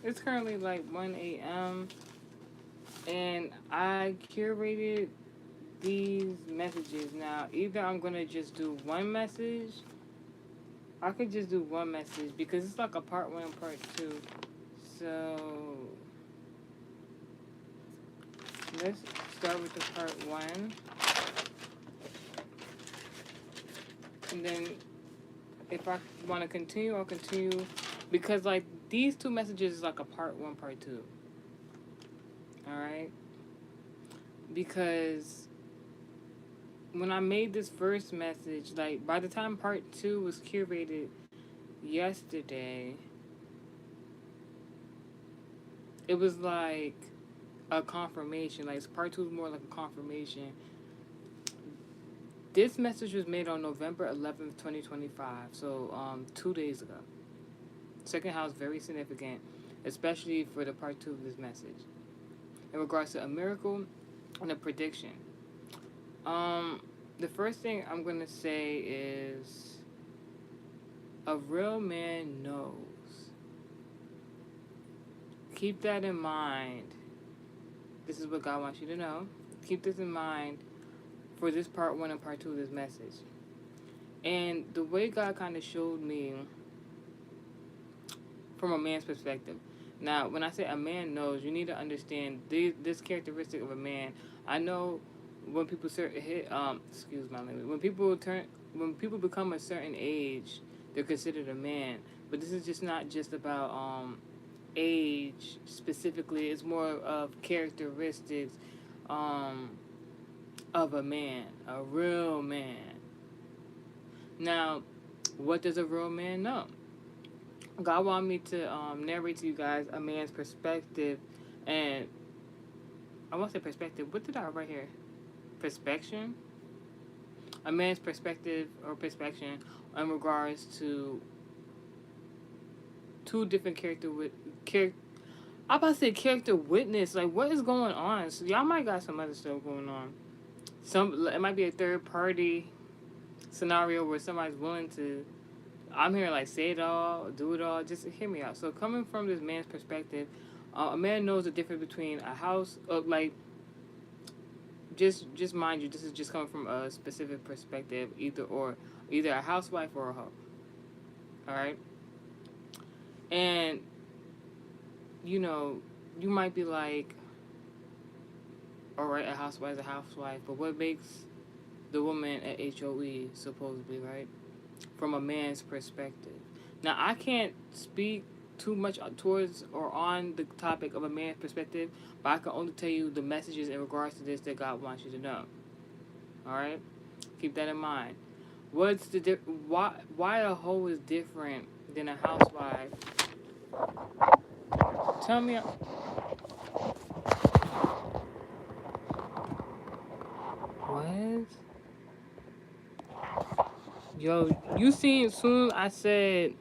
It's currently like 1 a.m. and I curated these messages. Now, either I'm gonna just do one message. I could just do one message because it's like a part one and part two. So let's start with the part one, and then if I want to continue, I'll continue because like these two messages is like a part one, part two. All right, because when I made this first message, like by the time part two was curated yesterday, it was like a confirmation. Like part two was more like a confirmation. This message was made on November 11th, 2025. So 2 days ago. Second house very significant, especially for the part two of this message. In regards to a miracle and a prediction. Um the first thing I'm gonna say is a real man knows. Keep that in mind. This is what God wants you to know. Keep this in mind for this part one and part two of this message. And the way God kind of showed me from a man's perspective. Now, when I say a man knows, you need to understand this characteristic of a man. I know when people hit excuse my language, when people become a certain age, they're considered a man. But this is just not just about age specifically. It's more of characteristics um of a man, a real man. Now, what does a real man know? God wanted me to narrate to you guys a man's perspective, and I want to say perspective. What did I write here? Perspection. A man's perspective or perspection in regards to two different character. I'm about to say character witness. Like, what is going on? So y'all might got some other stuff going on. It might be a third party scenario where somebody's willing to. I'm here like say it all, do it all. Just hear me out. So coming from this man's perspective, a man knows the difference between a house, like just mind you, this is just coming from a specific perspective, either a housewife or a hoe. All right, and you know, you might be like, all right, a housewife is a housewife, but what makes the woman a HOE supposedly, right? From a man's perspective. Now, I can't speak too much towards or on the topic of a man's perspective, but I can only tell you the messages in regards to this that God wants you to know. All right, keep that in mind. Why a hoe is different than a housewife? Tell me what? Yo, you seen soon I said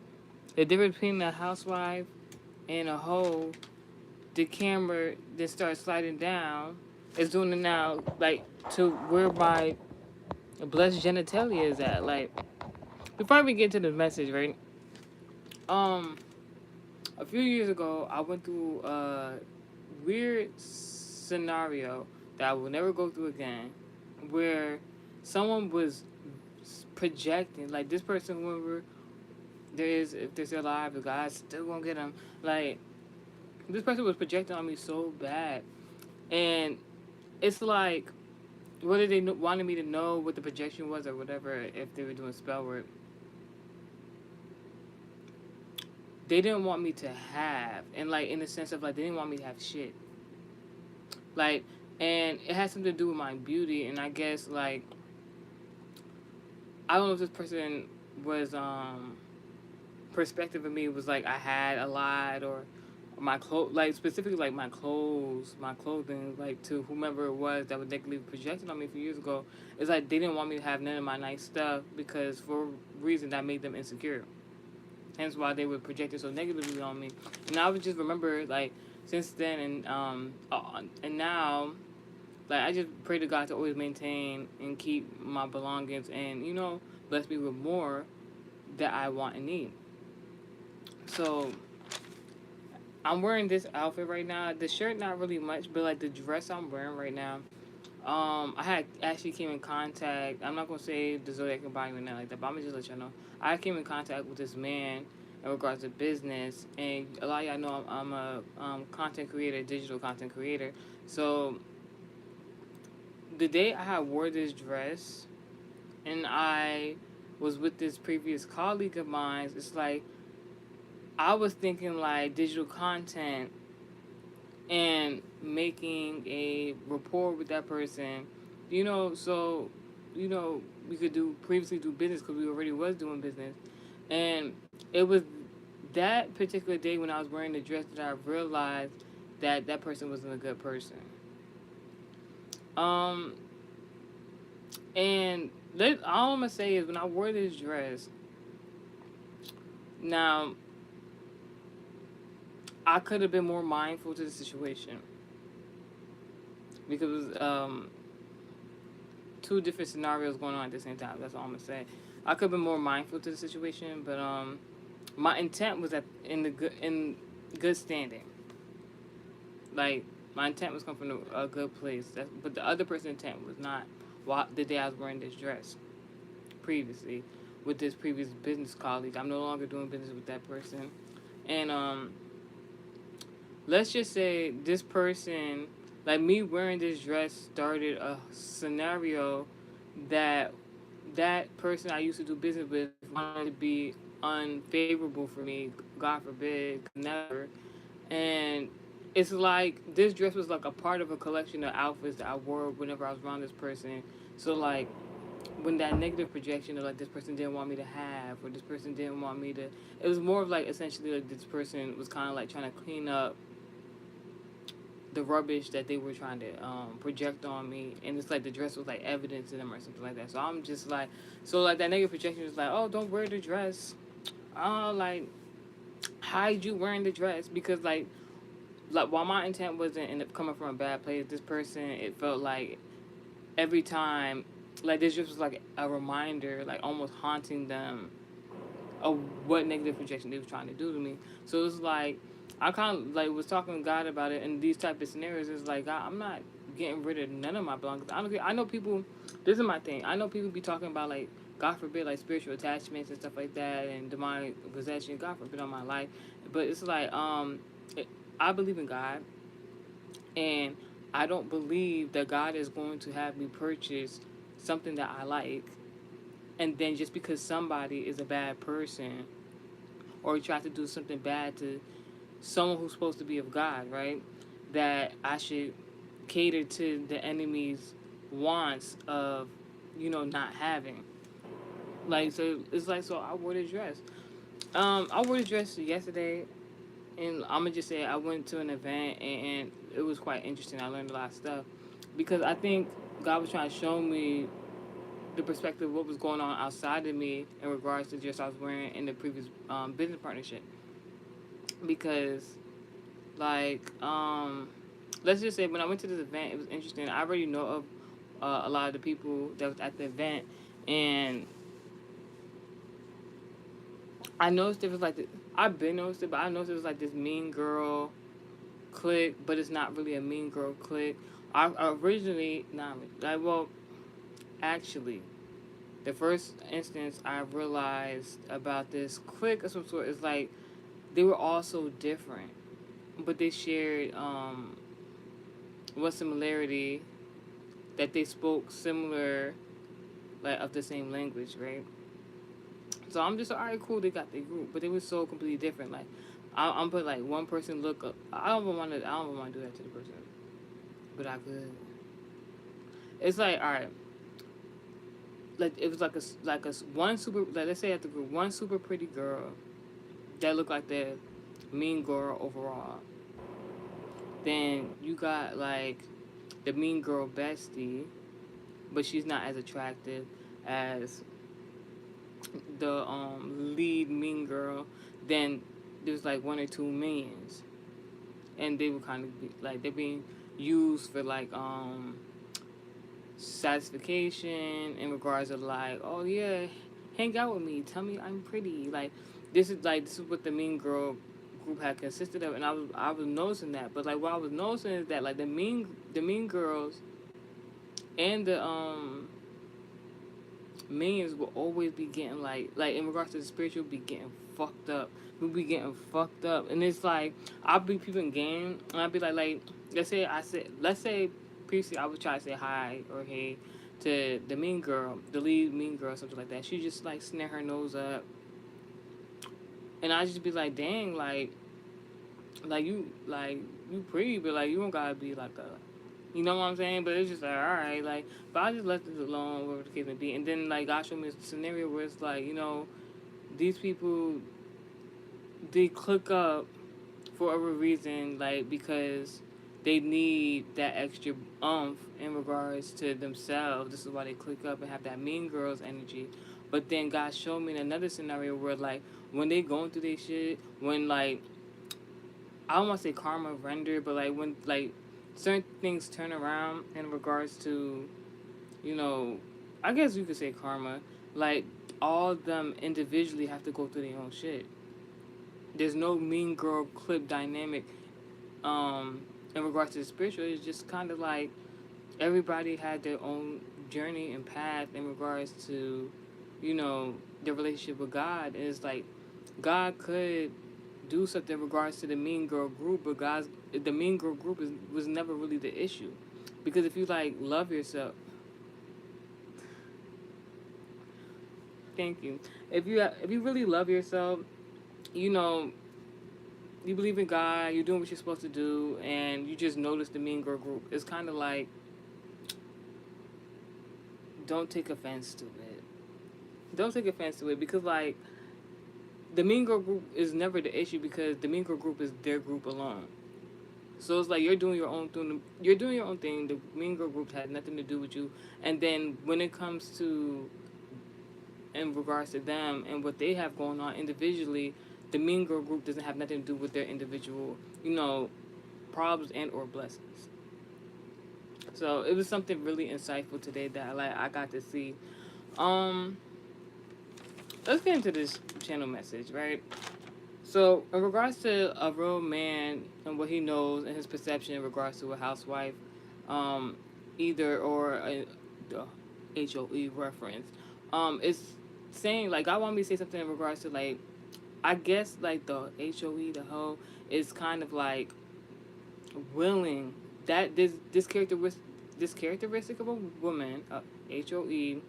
the difference between a housewife and a hoe, the camera that starts sliding down is doing it now, like to where my blessed genitalia is at. Like before we get to the message, right? Um, a few years ago, I went through a weird scenario that I will never go through again, where someone was projecting, like this person, whoever if they're still alive, the God's still gonna get them. Like this person was projecting on me so bad, and it's like whether they wanted me to know what the projection was or whatever, if they were doing spell work, they didn't want me to have, and like in the sense of like they didn't want me to have shit, like, and it has something to do with my beauty, and I guess like I don't know if this person was perspective of me was like I had a lot or my clothes, like specifically like my clothing, like to whomever it was that was negatively projected on me a few years ago. It's like they didn't want me to have none of my nice stuff because for a reason that made them insecure. Hence why they were projecting so negatively on me. And I would just remember like since then and now, like I just pray to God to always maintain and keep my belongings and bless me with more that I want and need. So I'm wearing this outfit right now. The shirt not really much, but like the dress I'm wearing right now. I had actually came in contact. I'm not gonna say the zodiac embodiment or nothing like that, but I'm gonna just let y'all know. I came in contact with this man in regards to business, and a lot of y'all know I'm a content creator, digital content creator. So the day I wore this dress, and I was with this previous colleague of mine, it's like I was thinking like digital content and making a rapport with that person, so you know we could do previously do business because we already was doing business, and it was that particular day when I was wearing the dress that I realized that that person wasn't a good person. Um, and all I'm gonna say is when I wore this dress, now I could have been more mindful to the situation because two different scenarios going on at the same time. That's all I'm gonna say. I could have been more mindful to the situation, but my intent was in good standing. Like my intent was coming from a good place. But the other person's intent was not. The day I was wearing this dress previously with this previous business colleague, I'm no longer doing business with that person, and let's just say this person, like me wearing this dress, started a scenario that that person I used to do business with wanted to be unfavorable for me. God forbid, never. And it's like this dress was like a part of a collection of outfits that I wore whenever I was around this person. So like when that negative projection of like this person didn't want me to have or this person didn't want me to, it was more of like essentially like this person was kind of like trying to clean up the rubbish that they were trying to project on me, and it's like the dress was like evidence to them or something like that. So I'm just like, so like that negative projection was like, oh, don't wear the dress. Oh, like hide you wearing the dress because like while my intent wasn't end up coming from a bad place, this person it felt like every time like this just was like a reminder, like almost haunting them of what negative projection they was trying to do to me. So it's like I kind of like was talking to God about it in these type of scenarios. It's like God, I'm not getting rid of none of my belongings. I know people. This is my thing. I know people be talking about like God forbid like spiritual attachments and stuff like that and demonic possession. God forbid on my life, but it's like I believe in God, and I don't believe that God is going to have me purchase something that I like, and then just because somebody is a bad person or tries to do something bad to someone who's supposed to be of God, right? That I should cater to the enemy's wants of, not having. Like so, it's like so. I wore the dress. I wore the dress yesterday, and I'm gonna just say I went to an event and it was quite interesting. I learned a lot of stuff because I think God was trying to show me the perspective of what was going on outside of me in regards to the dress I was wearing in the previous business partnership. Because like let's just say when I went to this event, it was interesting. I already know of a lot of the people that was at the event, and I noticed there was like I've been noticed it, but I noticed it was like this mean girl clique, but it's not really a mean girl clique. I originally not like well actually the first instance I realized about this clique of some sort is like they were all so different, but they shared one similarity that they spoke similar like of the same language, right? So I'm just all right, cool. They got their group, but they were so completely different. Like I'm put like one person look up. I don't even want to. I don't even want to do that to the person, but I could. It's like all right, like it was like a one super. Like let's say at the group, one super pretty girl that looked like the mean girl overall. Then you got like the mean girl bestie, but she's not as attractive as the lead mean girl. Then there's like one or two minions, and they were kind of like they're being used for like satisfaction in regards of like, oh yeah, hang out with me, tell me I'm pretty. Like this is what the mean girl group had consisted of, and I was noticing that. But like what I was noticing is that like the mean girls and the minions will always be getting like in regards to the spiritual, be getting fucked up. We'll be getting fucked up, and it's like I'll be peeping game, and I'll be like let's say previously I would try to say hi or hey to the mean girl, the lead mean girl, something like that. She just like snare her nose up, and I just be like, dang, like you pretty, but like you don't gotta be like a, you know what I'm saying? But it's just like, all right, like, but I just left it alone, whatever the case may be. And then like God showed me a scenario where it's like, these people, they click up for whatever reason, like because they need that extra umph in regards to themselves. This is why they click up and have that mean girls energy. But then God showed me in another scenario where like when they going through their shit, when like I don't want to say karma render, but like when like certain things turn around in regards to, you know, I guess you could say karma. Like all of them individually have to go through their own shit. There's no mean girl clip dynamic in regards to the spiritual. It's just kind of like everybody had their own journey and path in regards to, their relationship with God. And it's like God could do something in regards to the mean girl group, but the mean girl group was never really the issue, because if you like love yourself, thank you. If you really love yourself, you know you believe in God, you're doing what you're supposed to do, and you just notice the mean girl group. It's kind of like, don't take offense to it. Don't take offense to it, because like the mean girl group is never the issue, because the mean girl group is their group alone. So it's like you're doing your own thing. You're doing your own thing. The mean girl group had nothing to do with you. And then when it comes to, in regards to them and what they have going on individually, the mean girl group doesn't have nothing to do with their individual, problems and or blessings. So it was something really insightful today that I got to see. Um, let's get into this channel message, right? So, in regards to a real man and what he knows and his perception in regards to a housewife, um, either or the HOE reference, it's saying like God wanted me to say something in regards to like, I guess like the HOE, the hoe, is kind of like willing that this characteristic of a woman, HOE,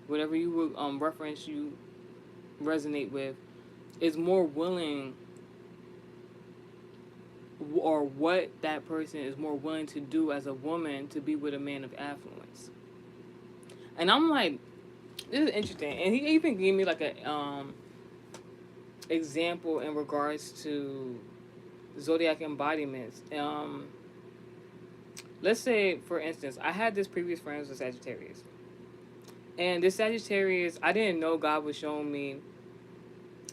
whatever you would reference you resonate with, is more willing, or what that person is more willing to do as a woman to be with a man of affluence. And I'm like, this is interesting. And he even gave me like a example in regards to zodiac embodiments. Let's say, for instance, I had this previous friend who was a Sagittarius. And this Sagittarius, I didn't know God was showing me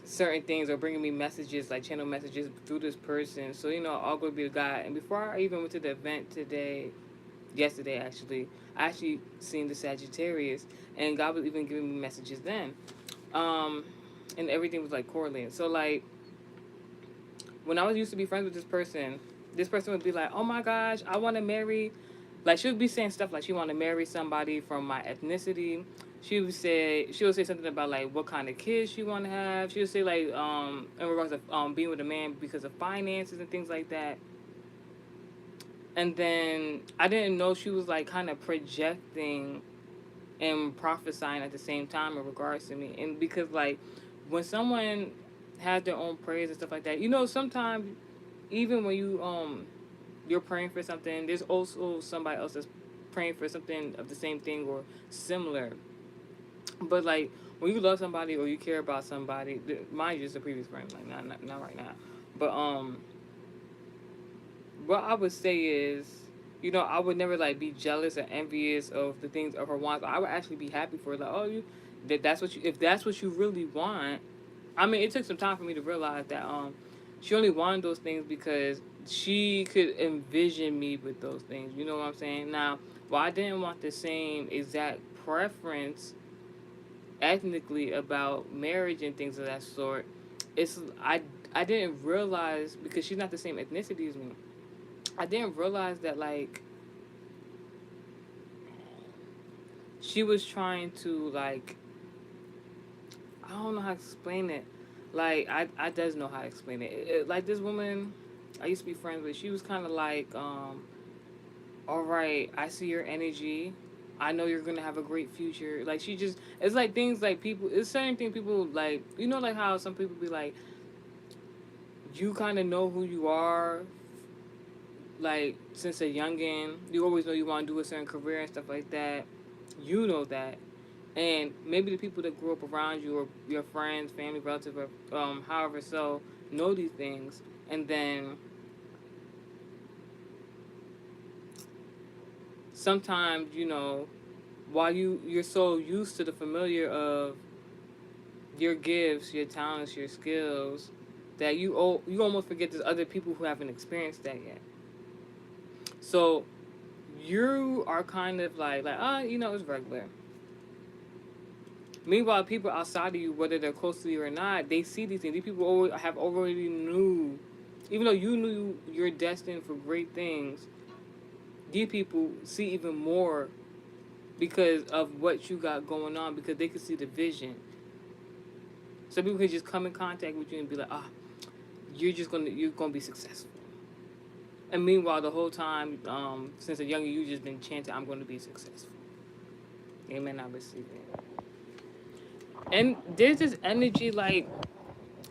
certain things or bringing me messages, like channel messages through this person. So, all go be the God. And before I even went to the event yesterday actually, I actually seen the Sagittarius, and God was even giving me messages then. And everything was like correlating. So like when I was used to be friends with this person would be like, oh my gosh, I want to marry. Like she would be saying stuff like she want to marry somebody from my ethnicity. She would say something about like what kind of kids she want to have. She would say like in regards to being with a man because of finances and things like that. And then I didn't know she was like kind of projecting and prophesying at the same time in regards to me. And because like when someone has their own prayers and stuff like that, sometimes even when you're praying for something, there's also somebody else that's praying for something of the same thing or similar. But like when you love somebody or you care about somebody, mind you, it's a previous friend, like not right now. But what I would say is, I would never like be jealous or envious of the things of her wants. I would actually be happy for her. Like, oh, that's what you, if that's what you really want. I mean, it took some time for me to realize that she only wanted those things because she could envision me with those things. You know what I'm saying? Now, while I didn't want the same exact preference ethnically about marriage and things of that sort, it's I didn't realize, because she's not the same ethnicity as me. I didn't realize that like she was trying to like, I don't know how to explain it. Like I does know how to explain it. Like this woman I used to be friends with, she was kind of like, all right, I see your energy. I know you're gonna have a great future. Like she just, it's like things like people. It's certain things people like. You know, like how some people be like, you kind of know who you are, like since a youngin. You always know you want to do a certain career and stuff like that. You know that, and maybe the people that grew up around you, or your friends, family, relative, or however so, know these things, and then sometimes while you're so used to the familiar of your gifts, your talents, your skills, that you almost forget there's other people who haven't experienced that yet. So you are kind of it's regular. Meanwhile, people outside of you, whether they're close to you or not, they see these things. These people have already knew, even though you knew you're destined for great things. These people see even more because of what you got going on, because they can see the vision. So people can just come in contact with you and be like, you're gonna be successful. And meanwhile, the whole time, since a younger you just been chanting, I'm gonna be successful. Amen. I receive it. And there's this energy like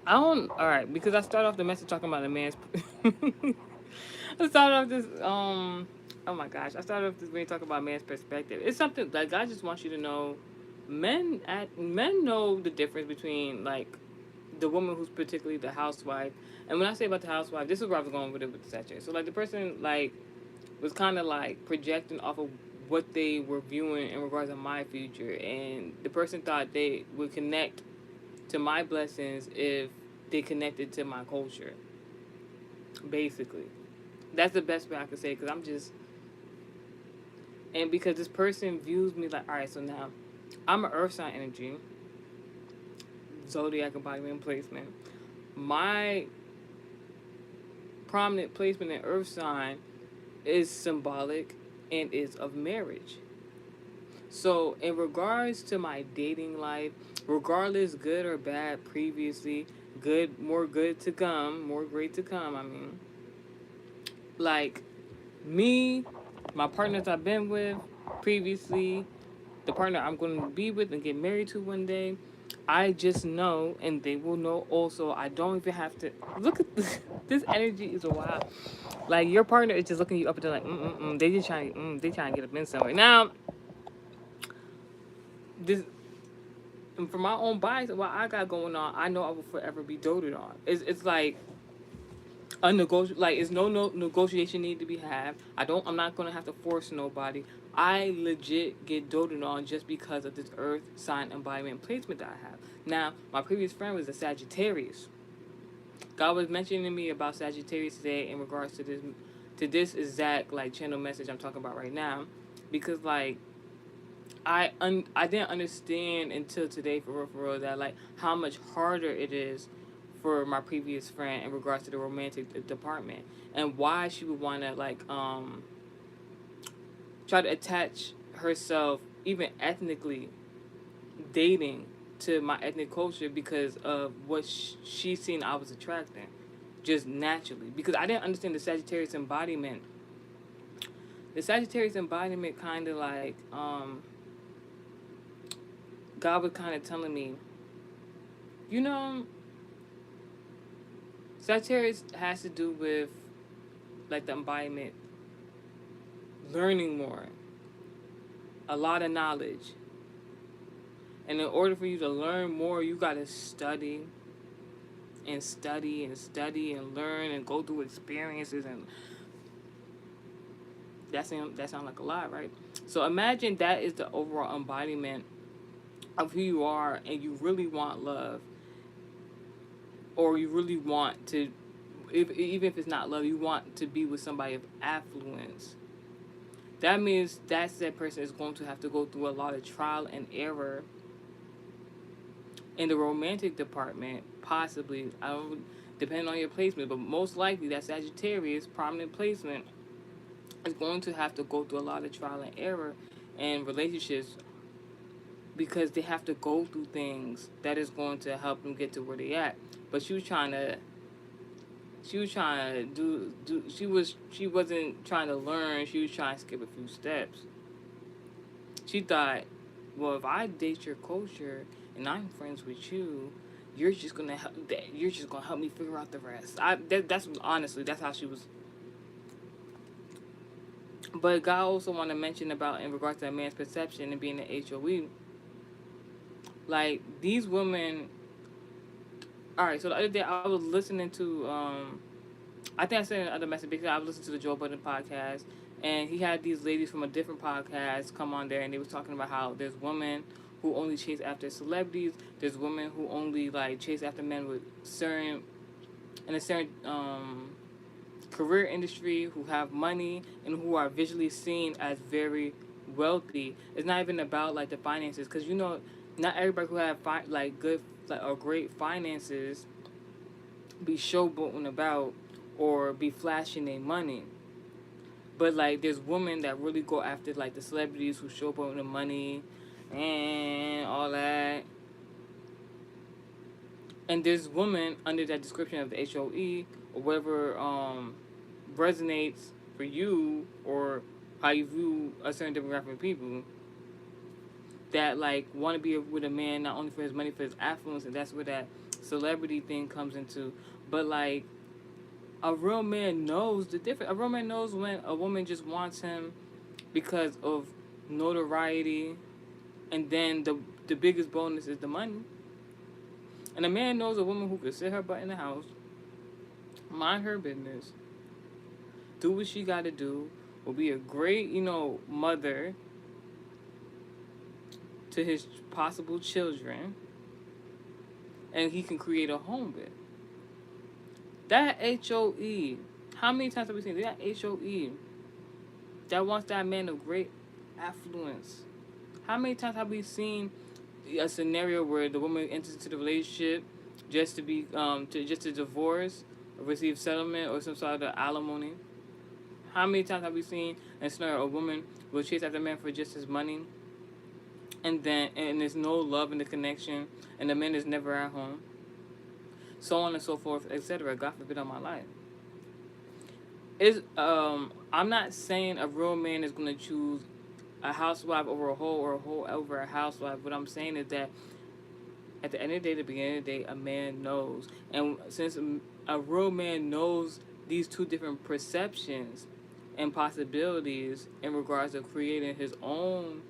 I don't. All right, because I started off the message talking about a man's. I started off this. Oh my gosh! I started off this way talking about man's perspective. It's something like God just wants you to know. Men know the difference between like the woman who's particularly the housewife. And when I say about the housewife, this is where I was going with it with the satire. So like the person like was kind of like projecting off of what they were viewing in regards to my future, and the person thought they would connect to my blessings if they connected to my culture. Basically, that's the best way I could say, because I'm just, and because this person views me like, all right, so now I'm an earth sign energy, zodiac embodiment placement. My prominent placement in earth sign is symbolic and is of marriage. So, in regards to my dating life, regardless good or bad previously, good, more good to come, more great to come, I mean, like me, my partners I've been with previously, the partner I'm going to be with and get married to one day, I just know, and they will know also. I don't even have to look at this. This energy is wild. Like your partner is just looking you up and they're like, they just trying, they trying to get up in somewhere. Now, this for my own bias, what I got going on, I know I will forever be doted on. It's like it's no negotiation need to be had. I'm not gonna have to force nobody. I legit get doted on just because of this earth sign embodiment placement that I have. Now, my previous friend was a Sagittarius. God was mentioning to me about Sagittarius today in regards to this exact like channel message I'm talking about right now, because like I didn't understand until today for real that like how much harder it is for my previous friend in regards to the romantic department, and why she would want to like try to attach herself even ethnically dating to my ethnic culture because of what she seen I was attracting just naturally, because I didn't understand the Sagittarius embodiment. The Sagittarius embodiment kind of like God was kind of telling me, you know, Sagittarius has to do with like the embodiment, learning more, a lot of knowledge. And in order for you to learn more, you got to study and study and study and learn and go through experiences, and that sounds like a lot, right? So imagine that is the overall embodiment of who you are, and you really want love, or you really want to, even if it's not love, you want to be with somebody of affluence. That means that person is going to have to go through a lot of trial and error in the romantic department, possibly. I don't. depending on your placement. But most likely, that Sagittarius prominent placement is going to have to go through a lot of trial and error in relationships because they have to go through things that is going to help them get to where they at. But she was trying to she wasn't trying to learn. She was trying to skip a few steps. She thought, well, if I date your culture and I'm friends with you, you're just gonna help me figure out the rest. That's honestly that's how she was. But God also want to mention about in regards to a man's perception and being an HOE, like these women. All right, so the other day I was listening to I think I said in another message because I was listening to the Joe Budden podcast, and he had these ladies from a different podcast come on there, and they was talking about how there's women who only chase after celebrities, there's women who only like chase after men with certain in a certain career industry who have money and who are visually seen as very wealthy. It's not even about like the finances, because not everybody who have like good like or great finances be showboating about or be flashing their money. But like there's women that really go after like the celebrities who showboat the money and all that. And there's women under that description of the HOE or whatever resonates for you or how you view a certain demographic of people that like want to be with a man not only for his money, for his affluence, and that's where that celebrity thing comes into. But like a real man knows the difference. A real man knows when a woman just wants him because of notoriety, and then the biggest bonus is the money. And a man knows a woman who could sit her butt in the house, mind her business, do what she got to do, will be a great, mother to his possible children, and he can create a home with. That HOE, how many times have we seen that HOE that wants that man of great affluence? How many times have we seen a scenario where the woman enters into the relationship just to be to divorce or receive settlement or some sort of alimony? How many times have we seen a scenario a woman will chase after a man for just his money, and there's no love in the connection, and the man is never at home, so on and so forth, etc. God forbid on my life. I'm not saying a real man is gonna choose a housewife over a hoe or a hoe over a housewife. What I'm saying is that at the end of the day, the beginning of the day, a man knows. And since a real man knows these two different perceptions and possibilities in regards to creating his own,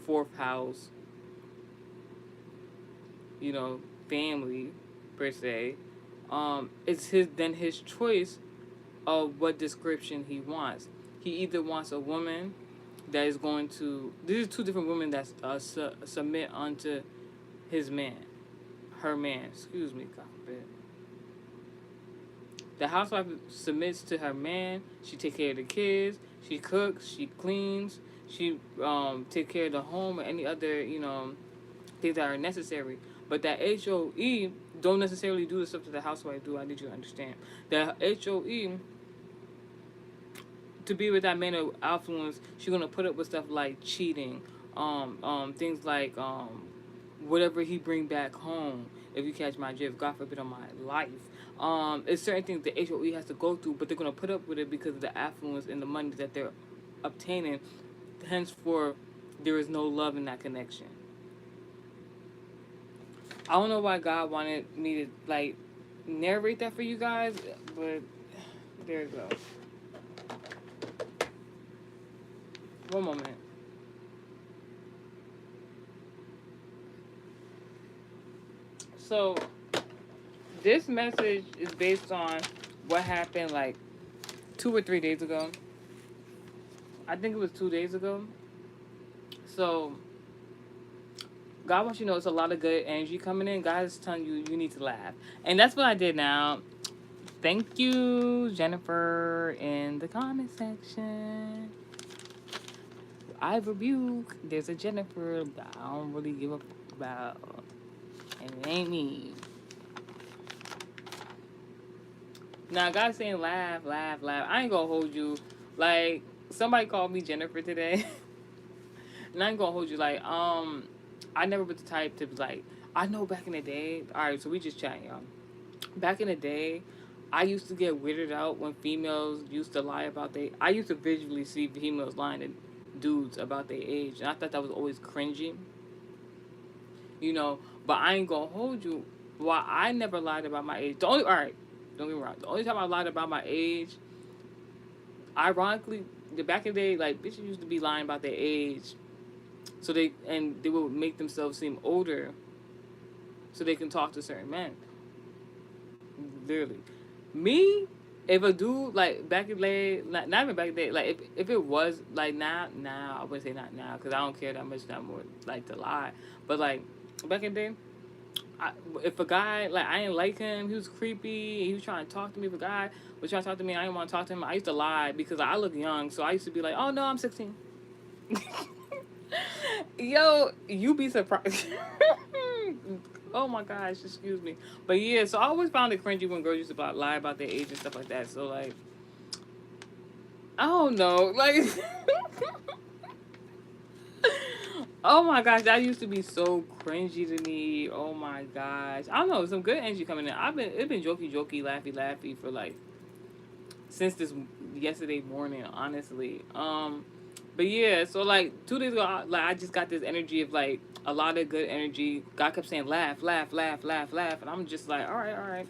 fourth house, family, per se, it's his choice of what description he wants. He either wants a woman that is going to. These are two different women that submit unto his man, her man. Excuse me, God forbid. The housewife submits to her man. She takes care of the kids. She cooks. She cleans. She take care of the home or any other things that are necessary. But that HOE don't necessarily do the stuff that the housewife do. I need you to understand. The HOE, to be with that man of affluence, she's gonna put up with stuff like cheating, things like whatever he bring back home. If you catch my drift, God forbid on my life. It's certain things the HOE has to go through, but they're gonna put up with it because of the affluence and the money that they're obtaining. Henceforth, there is no love in that connection. I don't know why God wanted me to narrate that for you guys, but there you go. One moment. So, this message is based on what happened 2 or 3 days ago. I think it was 2 days ago. So, God wants you to know it's a lot of good energy coming in. God is telling you you need to laugh. And that's what I did now. Thank you, Jennifer, in the comment section. I rebuke. There's a Jennifer that I don't really give a fuck about. And it ain't me. Now, God saying laugh, laugh, laugh. I ain't gonna hold you. Like, somebody called me Jennifer today. And I ain't gonna hold you. Like, I never was the type to be like, I know back in the day. All right, so we just chatting, y'all. Back in the day, I used to get weirded out when females used to lie about they. I used to visually see females lying to dudes about their age, and I thought that was always cringy, you know. But I ain't gonna hold you. Why I never lied about my age. The only all right, don't get me wrong. The only time I lied about my age, ironically, the back in the day, like bitches used to be lying about their age, so they would make themselves seem older, so they can talk to certain men. Literally, me, if a dude like back in the day, not even back in the day, like if it was like now I wouldn't say not now because I don't care that much now more like to lie, but like back in the day, if a guy like I didn't like him, he was creepy, he was trying to talk to me. If a guy was trying to talk to me, I didn't want to talk to him. I used to lie because I look young, so I used to be like, oh no, I'm 16. Yo, you be surprised. Oh my gosh, excuse me. But yeah, so I always found it cringy when girls used to lie about their age and stuff like that. So like, I don't know, like, oh my gosh, that used to be so cringy to me. Oh my gosh, I don't know, some good energy coming in. It's been jokey, jokey, laughy, laughy for like since this yesterday morning, honestly. But yeah, so like 2 days ago, I just got this energy of like a lot of good energy. God kept saying laugh, laugh, laugh, laugh, laugh, and I'm just like, all right, all right.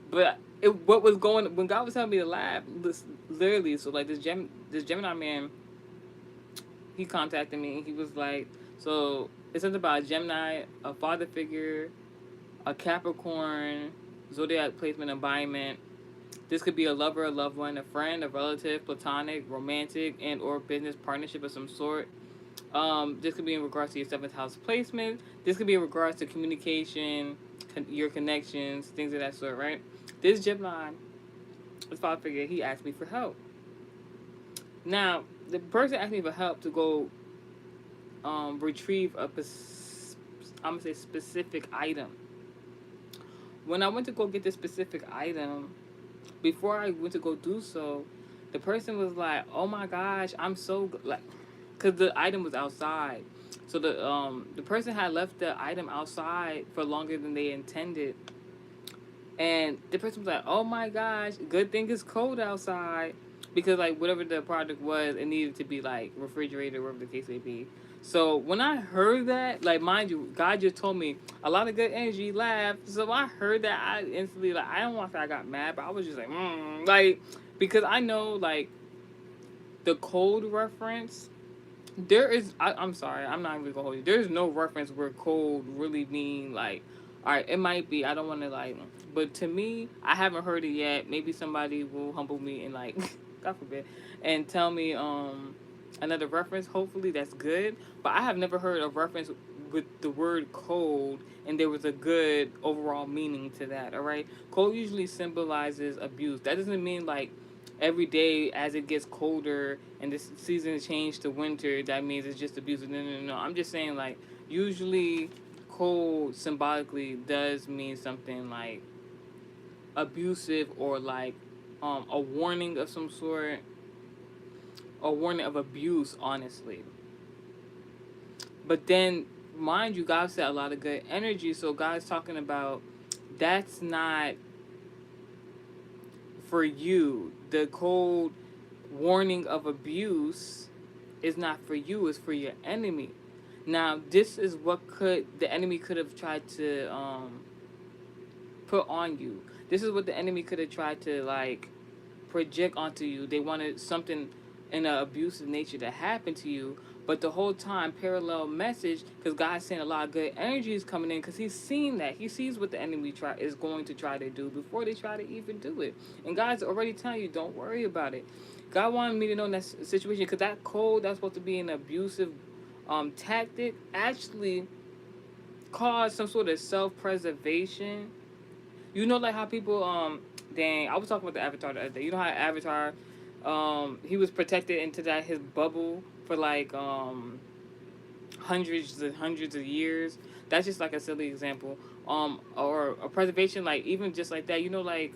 But what was going when God was telling me to laugh, literally. So like this Gemini man, he contacted me. He was like, so it's something about a Gemini, a father figure, a Capricorn, zodiac placement embodiment. This could be a lover, a loved one, a friend, a relative, platonic, romantic, and or business partnership of some sort. This could be in regards to your seventh house placement. This could be in regards to communication, your connections, things of that sort, right? This Gemini, this father figure, he asked me for help. Now, the person asked me for help to go retrieve I'm gonna say specific item. When I went to go get this specific item, before I went to go do so, the person was like, "Oh my gosh, I'm so like," because the item was outside. So the person had left the item outside for longer than they intended, and the person was like, "Oh my gosh, good thing it's cold outside," because like whatever the product was, it needed to be like refrigerated, whatever the case may be. So when I heard that, like mind you, God just told me a lot of good energy, laugh. So I heard that, I instantly like I don't want to say I got mad, but I was just like, like because I know like the cold reference. There is, I'm sorry, I'm not even gonna hold you. There's no reference where cold really mean like, all right, it might be. I don't want to like, but to me, I haven't heard it yet. Maybe somebody will humble me and like, God forbid, and tell me another reference. Hopefully that's good. But I have never heard a reference with the word cold and there was a good overall meaning to that. All right, cold usually symbolizes abuse. That doesn't mean like every day as it gets colder and this season change to winter, that means it's just abusive. No, no, no, no. I'm just saying like usually cold symbolically does mean something like abusive or like a warning of some sort, a warning of abuse, honestly. But then, mind you, God said a lot of good energy. So God's talking about that's not for you. The cold warning of abuse is not for you, it's for your enemy. Now, this is what the enemy could have tried to put on you. This is what the enemy could have tried to like project onto you. They wanted something in an abusive nature to happen to you, but the whole time parallel message, because God's saying a lot of good energy is coming in, because He's seen that He sees what the enemy is going to try to do before they try to even do it, and God's already telling you, don't worry about it. God wanted me to know in that situation, because that cold that's supposed to be an abusive tactic actually caused some sort of self-preservation. You know, like how people dang, I was talking about the Avatar the other day. You know how Avatar, he was protected into that his bubble for like hundreds and hundreds of years. That's just like a silly example. Or a preservation, like even just like that. You know, like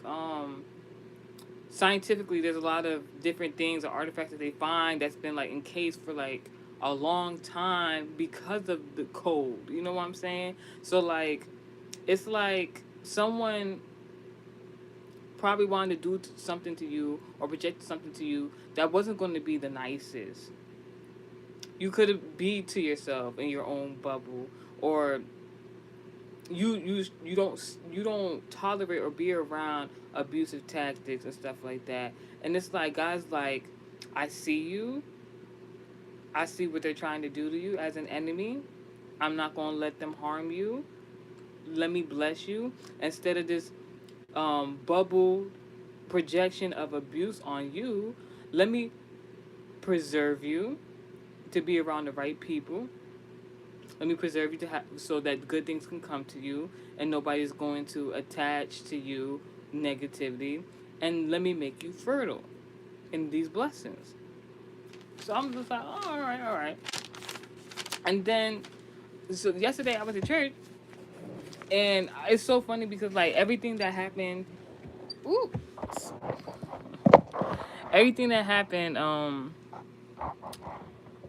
scientifically, there's a lot of different things or artifacts that they find that's been like encased for like a long time because of the cold. You know what I'm saying? So like, it's like someone probably wanted to do something to you or project something to you that wasn't going to be the nicest. You could be to yourself in your own bubble, or you don't tolerate or be around abusive tactics and stuff like that. And it's like guys like, I see you, I see what they're trying to do to you as an enemy. I'm not gonna let them harm you. Let me bless you instead of this bubble projection of abuse on you. Let me preserve you to be around the right people. Let me preserve you to so that good things can come to you and nobody's going to attach to you negativity. And let me make you fertile in these blessings. So I'm just like, oh, all right, all right. And then, so yesterday I went to church, and it's so funny because like everything that happened, ooh, everything that happened,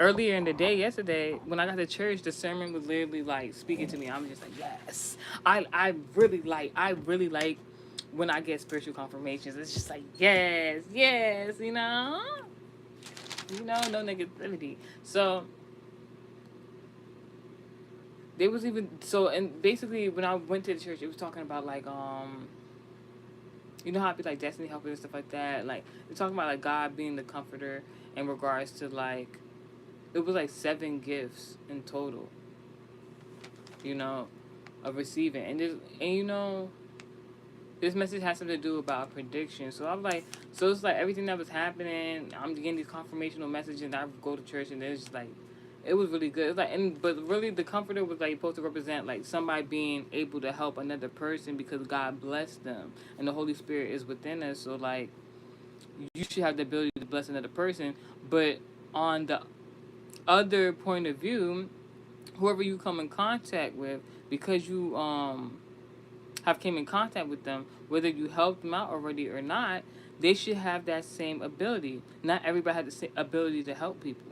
earlier in the day yesterday when I got to church, the sermon was literally like speaking to me. I'm just like, yes, I really like when I get spiritual confirmations. It's just like, yes, yes, no negativity. So there was even so, and basically when I went to the church, it was talking about like you know how I be like destiny helpers and stuff like that. Like they're talking about like God being the comforter in regards to like it was like 7 gifts in total, you know, of receiving. And this message has something to do about prediction. So I'm like, so it's like everything that was happening, I'm getting these confirmational messages, and I go to church, and it's just like, it was really good. It's like, but really, the comforter was like supposed to represent like somebody being able to help another person because God blessed them, and the Holy Spirit is within us. So like, you should have the ability to bless another person, but on the other point of view, whoever you come in contact with, because you have came in contact with them, whether you helped them out already or not, they should have that same ability. Not everybody has the same ability to help people.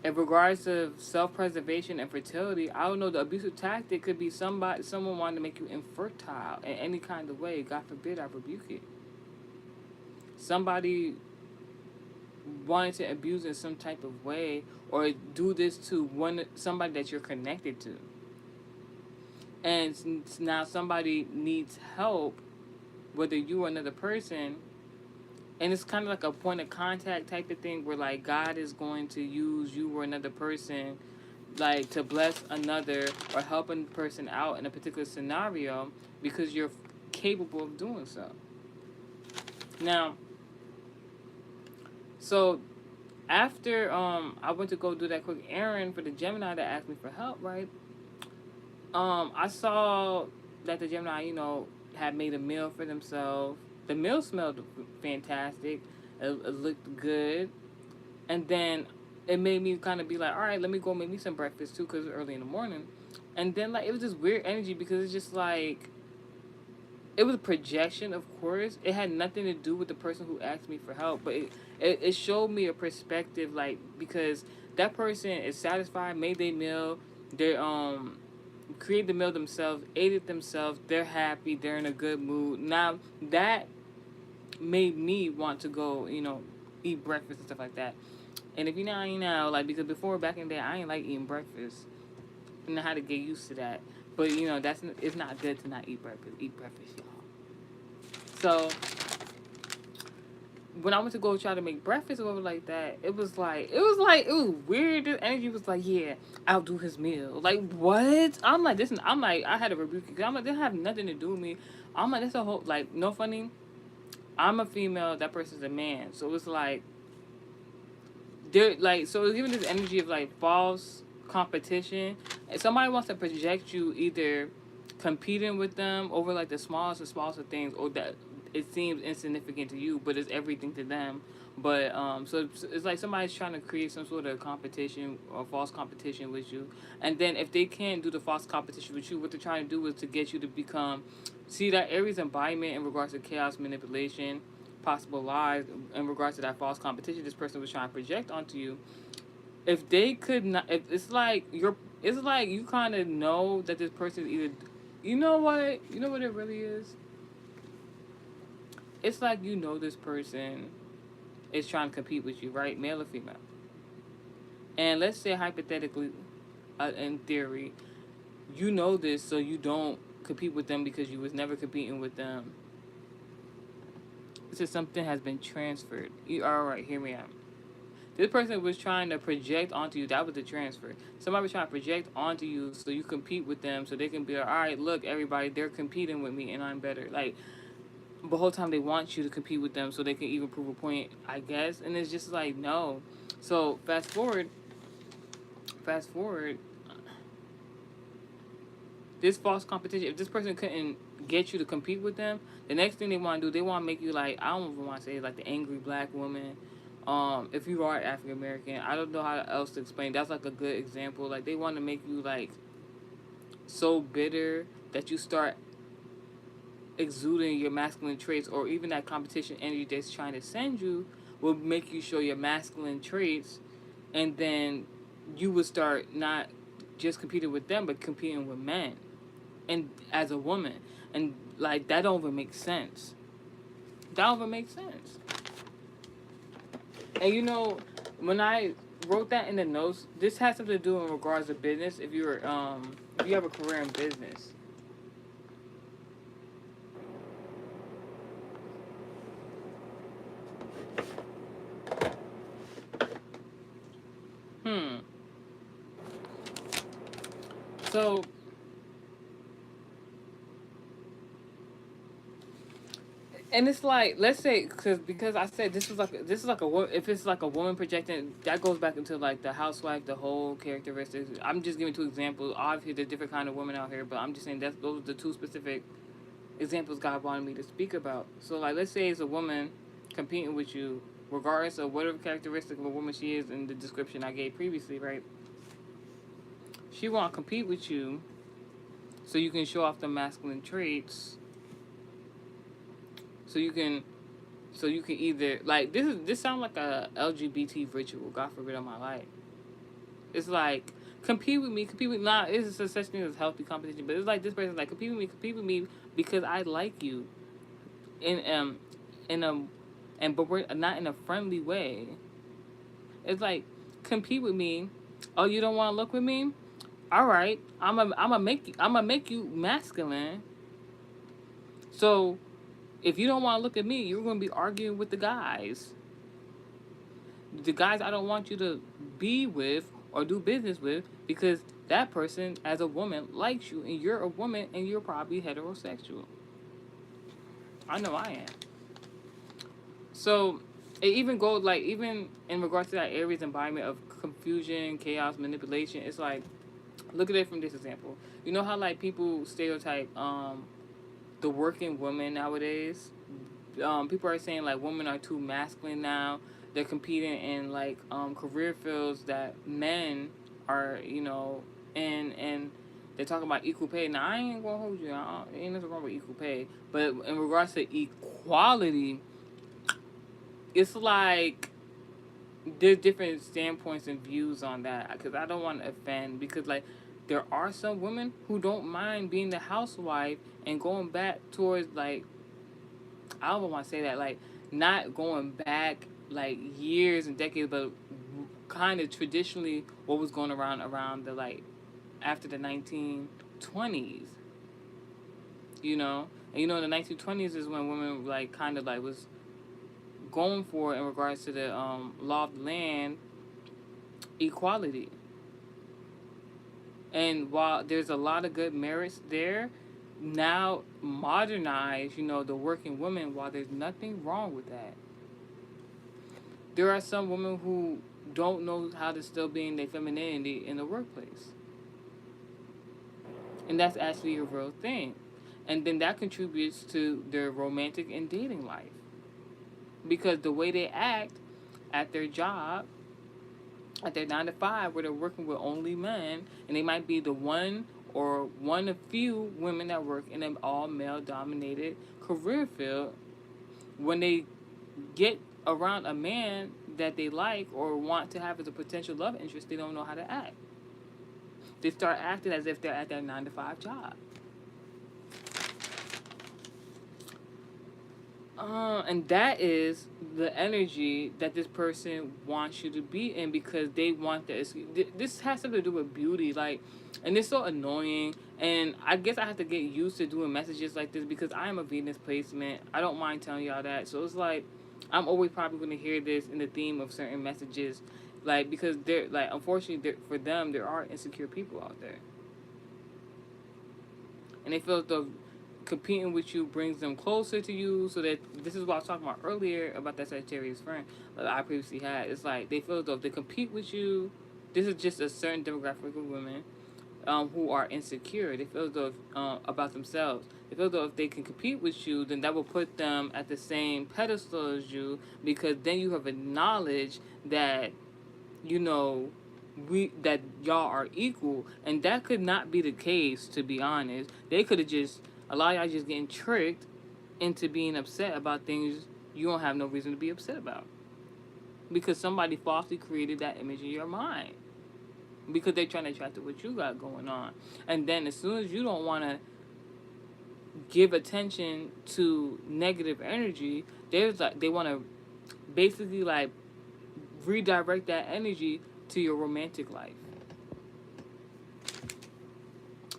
In regards to self-preservation and fertility, I don't know. The abusive tactic could be someone wanting to make you infertile in any kind of way. God forbid, I rebuke it. Somebody wanting to abuse in some type of way or do this to somebody that you're connected to, and now somebody needs help, whether you or another person, and it's kind of like a point of contact type of thing where like God is going to use you or another person like to bless another or help a person out in a particular scenario because you're capable of doing so. Now, so after I went to go do that quick errand for the Gemini that asked me for help, right? I saw that the Gemini, had made a meal for themselves. The meal smelled fantastic. It looked good. And then it made me kind of be like, all right, let me go make me some breakfast too, because it was early in the morning. And then like it was this weird energy because it's just like it was a projection, of course. It had nothing to do with the person who asked me for help, but it showed me a perspective, like, because that person is satisfied, made their meal, they created the meal themselves, ate it themselves, they're happy, they're in a good mood. Now that made me want to go, eat breakfast and stuff like that. And if like, because before, back in the day, I ain't like eating breakfast, and I had to get used to that. But it's not good to not eat breakfast. Eat breakfast, y'all. So when I went to go try to make breakfast or whatever like that, it was weird. This energy was like, yeah, I'll do his meal. Like, what? I'm like, this. I'm like, I had to rebuke it. I'm like, this have nothing to do with me. I'm like, that's a whole, like, no funny. I'm a female. That person's a man. So it's like, they're like, so it's giving this energy of like false competition. And somebody wants to project you either competing with them over like the smallest of things, or that it seems insignificant to you, but it's everything to them. But so it's like somebody's trying to create some sort of competition or false competition with you, and then if they can't do the false competition with you, what they're trying to do is to get you to become, see that Aries embodiment in regards to chaos, manipulation, possible lies in regards to that false competition this person was trying to project onto you. If they could not, if it's like you kind of know that this person either, you know what it really is. It's like you know this person is trying to compete with you, right, male or female. And let's say hypothetically, in theory, you know this, so you don't compete with them because you was never competing with them. This is something has been transferred. You all right? Hear me out. This person was trying to project onto you. That was the transfer. Somebody was trying to project onto you so you compete with them, so they can be like, all right, look, everybody, they're competing with me, and I'm better. Like, the whole time they want you to compete with them so they can even prove a point, I guess. And it's just like, no. So fast forward, this false competition, if this person couldn't get you to compete with them, the next thing they want to do, they want to make you like, I don't even want to say like the angry black woman. If you are African American, I don't know how else to explain. That's like a good example. Like they want to make you like so bitter that you start exuding your masculine traits, or even that competition energy that's trying to send you will make you show your masculine traits, and then you would start not just competing with them but competing with men and as a woman, and like that don't even make sense. That don't even make sense. And when I wrote that in the notes, this has something to do in regards to business. If you have a career in business. Hmm. So and it's like, let's say, because I said this is like if it's like a woman projecting, that goes back into like the housewife, the whole characteristics. I'm just giving two examples. Obviously, there's different kind of women out here, but I'm just saying that those are the two specific examples God wanted me to speak about. So like, let's say it's a woman competing with you, regardless of whatever characteristic of a woman she is in the description I gave previously, right? She want to compete with you, so you can show off the masculine traits, so you can either like this sounds like a LGBT ritual. God forbid on my life. It's like compete with not. It's a such thing as healthy competition, but it's like this person's like compete with me because I like you, in in a and but we're not in a friendly way. It's like compete with me. Oh, you don't want to look with me? All right, I'm gonna make you masculine. So if you don't want to look at me, you're gonna be arguing with the guys I don't want you to be with or do business with, because that person as a woman likes you and you're a woman and you're probably heterosexual. I know I am. So it even goes like, even in regards to that Aries environment of confusion, chaos, manipulation, it's like, look at it from this example. You know how like people stereotype the working woman nowadays? People are saying like women are too masculine now. They're competing in like career fields that men are, and they're talking about equal pay. Now I ain't gonna hold you. Ain't nothing wrong with equal pay, but in regards to equality, it's like there's different standpoints and views on that. Because I don't want to offend. Because like there are some women who don't mind being the housewife and going back towards like, I don't want to say that, like not going back like years and decades, but kind of traditionally what was going around the like after the 1920s, and the 1920s is when women like kind of like was going for in regards to the law of the land, equality. And while there's a lot of good merits there, now modernize, the working woman, while there's nothing wrong with that, there are some women who don't know how to still be in their femininity in the workplace. And that's actually a real thing. And then that contributes to their romantic and dating life. Because the way they act at their job, at their 9 to 5, where they're working with only men, and they might be the one or one of few women that work in an all male dominated career field, when they get around a man that they like or want to have as a potential love interest, they don't know how to act. They start acting as if they're at their 9 to 5 job. And that is the energy that this person wants you to be in, because they want this. This has something to do with beauty, like, and it's so annoying. And I guess I have to get used to doing messages like this because I am a Venus placement. I don't mind telling y'all that. So it's like I'm always probably going to hear this in the theme of certain messages, like, because they're like, unfortunately, for them, there are insecure people out there, and they feel the competing with you brings them closer to you. So that, this is what I was talking about earlier about that Sagittarius friend that I previously had. It's like they feel as though if they compete with you, this is just a certain demographic of women who are insecure. They feel as though about themselves. They feel as though if they can compete with you, then that will put them at the same pedestal as you, because then you have acknowledged that, you know, that y'all are equal, and that could not be the case. To be honest, they could have just, a lot of y'all just getting tricked into being upset about things you don't have no reason to be upset about, because somebody falsely created that image in your mind, because they're trying to attract to what you got going on. And then as soon as you don't want to give attention to negative energy, there's like, they want to basically like redirect that energy to your romantic life.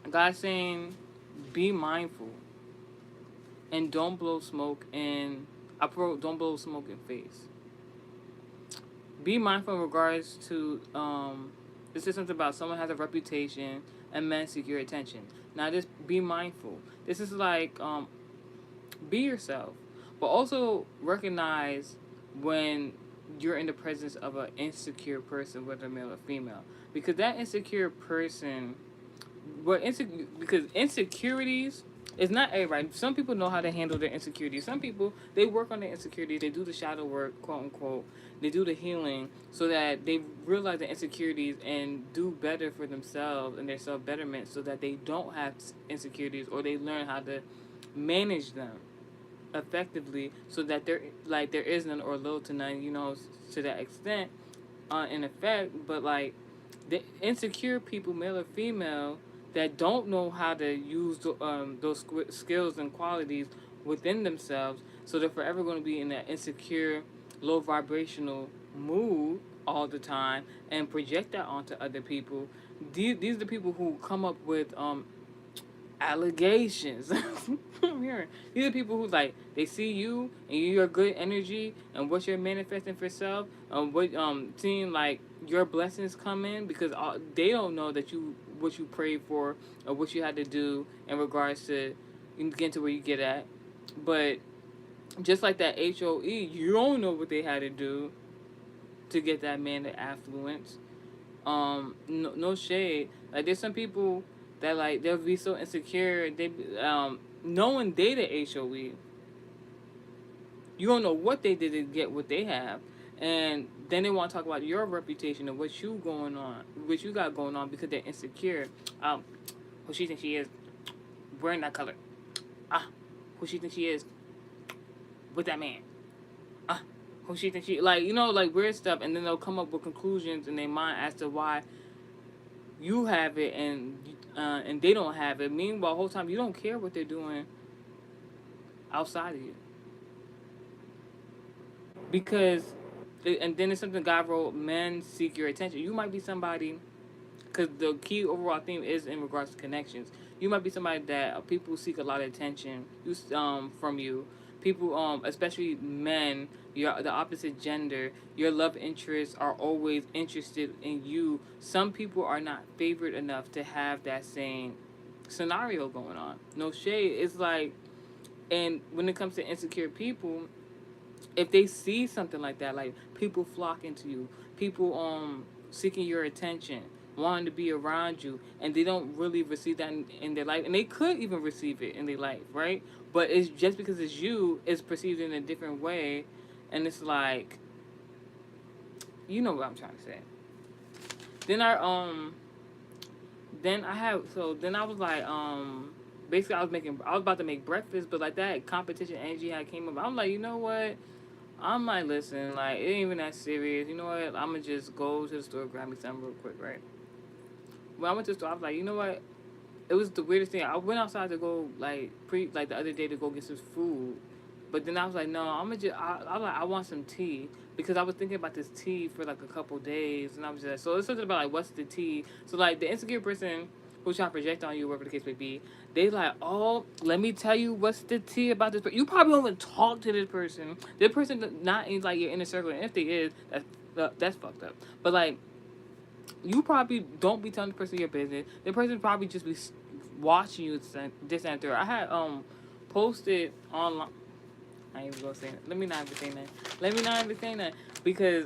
God's saying, be mindful and don't blow smoke in. Don't blow smoke in face. Be mindful in regards to this is something about someone has a reputation and men seek your attention. Now, this, be mindful. This is like be yourself, but also recognize when you're in the presence of an insecure person, whether male or female, because that insecure person, because insecurities is not everybody. Some people know how to handle their insecurities. Some people, they work on their insecurities. They do the shadow work, quote unquote. They do the healing so that they realize the insecurities and do better for themselves and their self betterment, so that they don't have insecurities, or they learn how to manage them effectively, so that there is none or little to none, to that extent, in effect. But like the insecure people, male or female, that don't know how to use those skills and qualities within themselves, so they're forever going to be in that insecure, low vibrational mood all the time and project that onto other people. These are the people who come up with allegations. I'm hearing these are people who, like, they see you and your good energy and what you're manifesting for self, what seeing like your blessings come in, because they don't know that what you prayed for or what you had to do in regards to getting to where you get at. But just like that HOE, you don't know what they had to do to get that man to affluence. No shade. Like, there's some people that, like, they'll be so insecure. They knowing they the HOE, you don't know what they did to get what they have, and then they want to talk about your reputation and what you got going on, because they're insecure. Who she thinks she is wearing that color? Who she thinks she is with that man? Who she thinks she, like, like weird stuff, and then they'll come up with conclusions in their mind as to why you have it and they don't have it. Meanwhile, the whole time you don't care what they're doing outside of you. Because, and then it's something God wrote, men seek your attention. You might be somebody, because the key overall theme is in regards to connections. You might be somebody that people seek a lot of attention from you. People, especially men, the opposite gender, your love interests are always interested in you. Some people are not favored enough to have that same scenario going on. No shade. It's like, and when it comes to insecure people, if they see something like that, like people flocking to you, people seeking your attention, wanting to be around you, and they don't really receive that in their life, and they could even receive it in their life, right? But it's just because it's you, it's perceived in a different way, and it's like, you know what I'm trying to say. Then then I was like, basically I was about to make breakfast, but like that competition energy had came up. I'm like, you know what? I'm like, listen, like it ain't even that serious. You know what? I'm gonna just go to the store, grab me something real quick, right? When I went to the store, I was like, you know what? It was the weirdest thing. I went outside to go like the other day to go get some food, but then I was like, no, I'm gonna just I was like, I want some tea because I was thinking about this tea for like a couple days, and I was just like, so it's something about like what's the tea? So like the insecure person who's trying to project on you, whatever the case may be, they like, oh, let me tell you what's the tea about this. But you probably don't even talk to this person. This person not in like your inner circle, and if they is, that's fucked up. But like you probably don't be telling the person your business. The person probably just be watching you this and third. I had posted online. I ain't even gonna say that. Let me not even say that. Let me not even say that because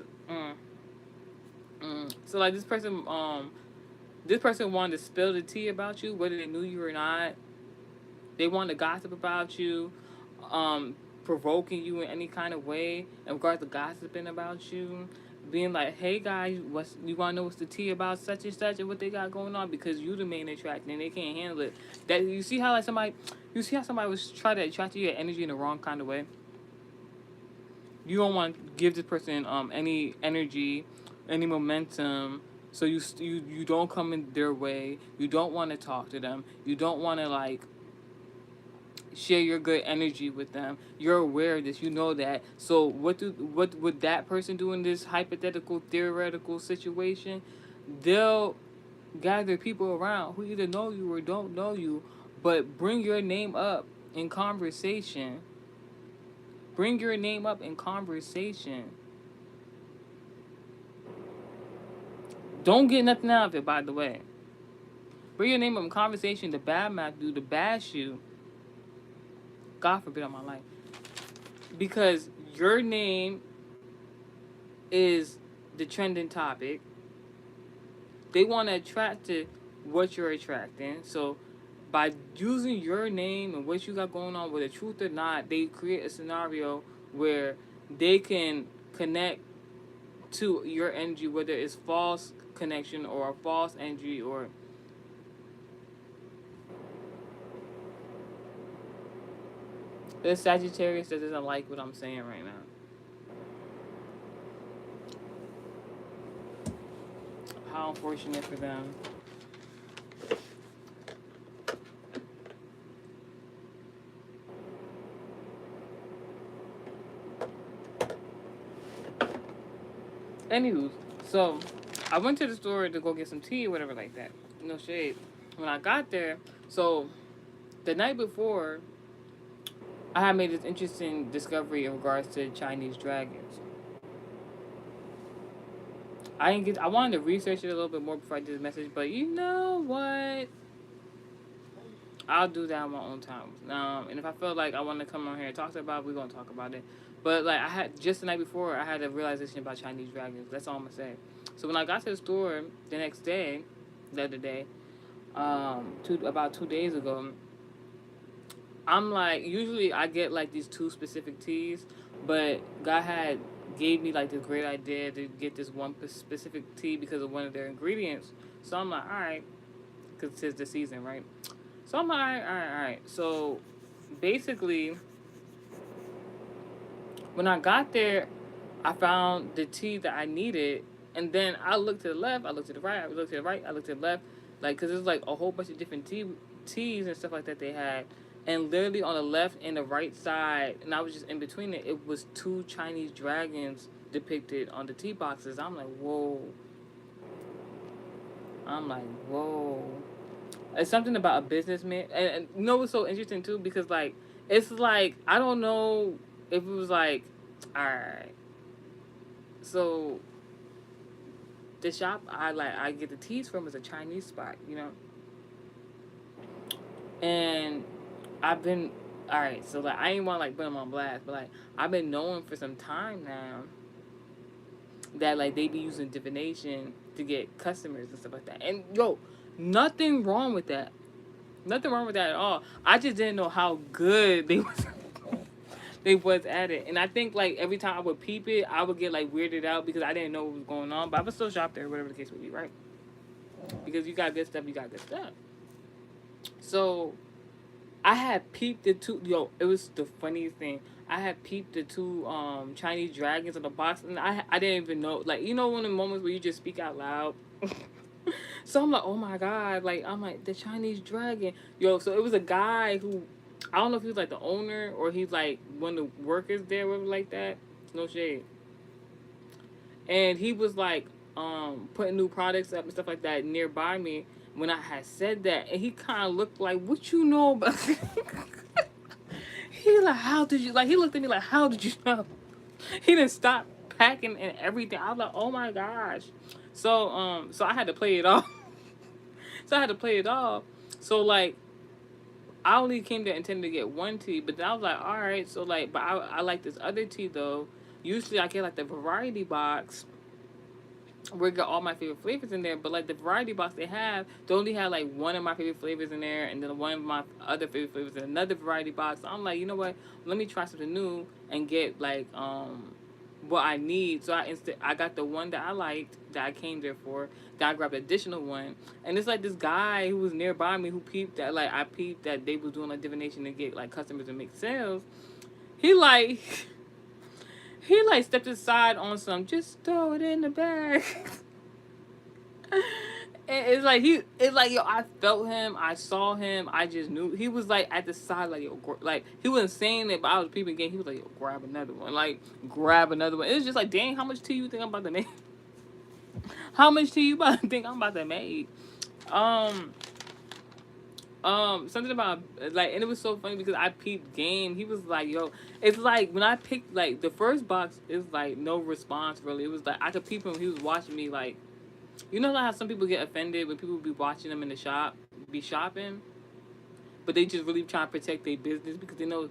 so like this person wanted to spill the tea about you, whether they knew you or not. They wanted to gossip about you, um, provoking you in any kind of way in regards to gossiping about you. Being like, hey guys, what's you wanna know what's the tea about such and such and what they got going on because you the main attraction and they can't handle it. That you see how somebody was trying to attract your energy in the wrong kind of way. You don't want to give this person any energy, any momentum. So you don't come in their way. You don't want to talk to them. You don't want to like share your good energy with them. You're aware of this. You know that. So what would that person do in this hypothetical theoretical situation? They'll gather people around who either know you or don't know you, but bring your name up in conversation. Bring your name up in conversation. Don't get nothing out of it, by the way. Bring your name up in conversation to bad mouth you, to bash you. God forbid on my life. Because your name is the trending topic. They want to attract to what you're attracting. So by using your name and what you got going on, whether truth or not, they create a scenario where they can connect to your energy, whether it's false connection or a false energy or the Sagittarius that doesn't like what I'm saying right now. How unfortunate for them. Anywho, so I went to the store to go get some tea or whatever like that. No shade. When I got there, so the night before, I had made this interesting discovery in regards to Chinese dragons. I didn't get. I wanted to research it a little bit more before I did the message, but you know what? I'll do that on my own time. And if I feel like I want to come on here and talk about it, we're gonna talk about it. But like I had just the night before, I had a realization about Chinese dragons. That's all I'm gonna say. So when I got to the store the next day, the other day, about 2 days ago, I'm like, usually I get like these two specific teas, but God had gave me like this great idea to get this one specific tea because of one of their ingredients. So I'm like, all right, because it's the season, right? So I'm like, all right. So basically, when I got there, I found the tea that I needed, and then I looked to the left, I looked to the right, I looked to the right, I looked to the left, like because there's like a whole bunch of different teas and stuff like that they had, and literally on the left and the right side, and I was just in between it. It was two Chinese dragons depicted on the tea boxes. I'm like, whoa. I'm like, whoa. It's something about a businessman, and you know what's so interesting too, because like it's like I don't know if it was like, all right, so the shop I get the teas from is a Chinese spot, you know, and I've been all right. So like I ain't want to like put them on blast, but like I've been knowing for some time now that like they be using divination to get customers and stuff like that. And yo, nothing wrong with that. Nothing wrong with that at all. I just didn't know how good they was they was at it. And I think like every time I would peep it, I would get like weirded out because I didn't know what was going on. But I would still shop there, whatever the case would be, right? Because you got good stuff, you got good stuff. So I had peeped the two. Yo, it was the funniest thing. I had peeped the two Chinese dragons in the box, and I didn't even know. Like you know, one of the moments where you just speak out loud. So I'm like, oh my god, like I'm like the Chinese dragon, yo. So it was a guy who I don't know if he was like the owner or he's like one of the workers there, whatever like that. No shade. And he was like putting new products up and stuff like that nearby me when I had said that, and he kind of looked like, what you know about? He like, how did you like? He looked at me like, how did you know? He didn't stop packing and everything. I was like, oh my gosh. So I had to play it off. So I had to play it off. So like I only came there intending to get one tea, but then I was like, all right. So like, but I like this other tea though. Usually I get like the variety box where I got all my favorite flavors in there, but like the variety box they only have like one of my favorite flavors in there, and then one of my other favorite flavors in another variety box. So I'm like, you know what? Let me try something new and get like what I need. So I got the one that I liked that I came there for. Then I grabbed an additional one, and it's like this guy who was nearby me who peeped that like I peeped that they was doing like divination to get like customers and make sales. He like. He like stepped aside on some, just throw it in the bag. And it's like yo, I felt him, I saw him, I just knew he was like at the side, like yo, like he wasn't saying it, but I was peeping again. He was like, yo, grab another one, like grab another one. It was just like, dang, how much tea you think I'm about to make? How much tea you about to think I'm about to make? Something about like, and it was so funny because I peeped game. He was like, yo, it's like when I picked like the first box, it was like no response really. It was like I could peep him. He was watching me like, you know, like how some people get offended when people be watching them in the shop, be shopping, but they just really try to protect their business because they know,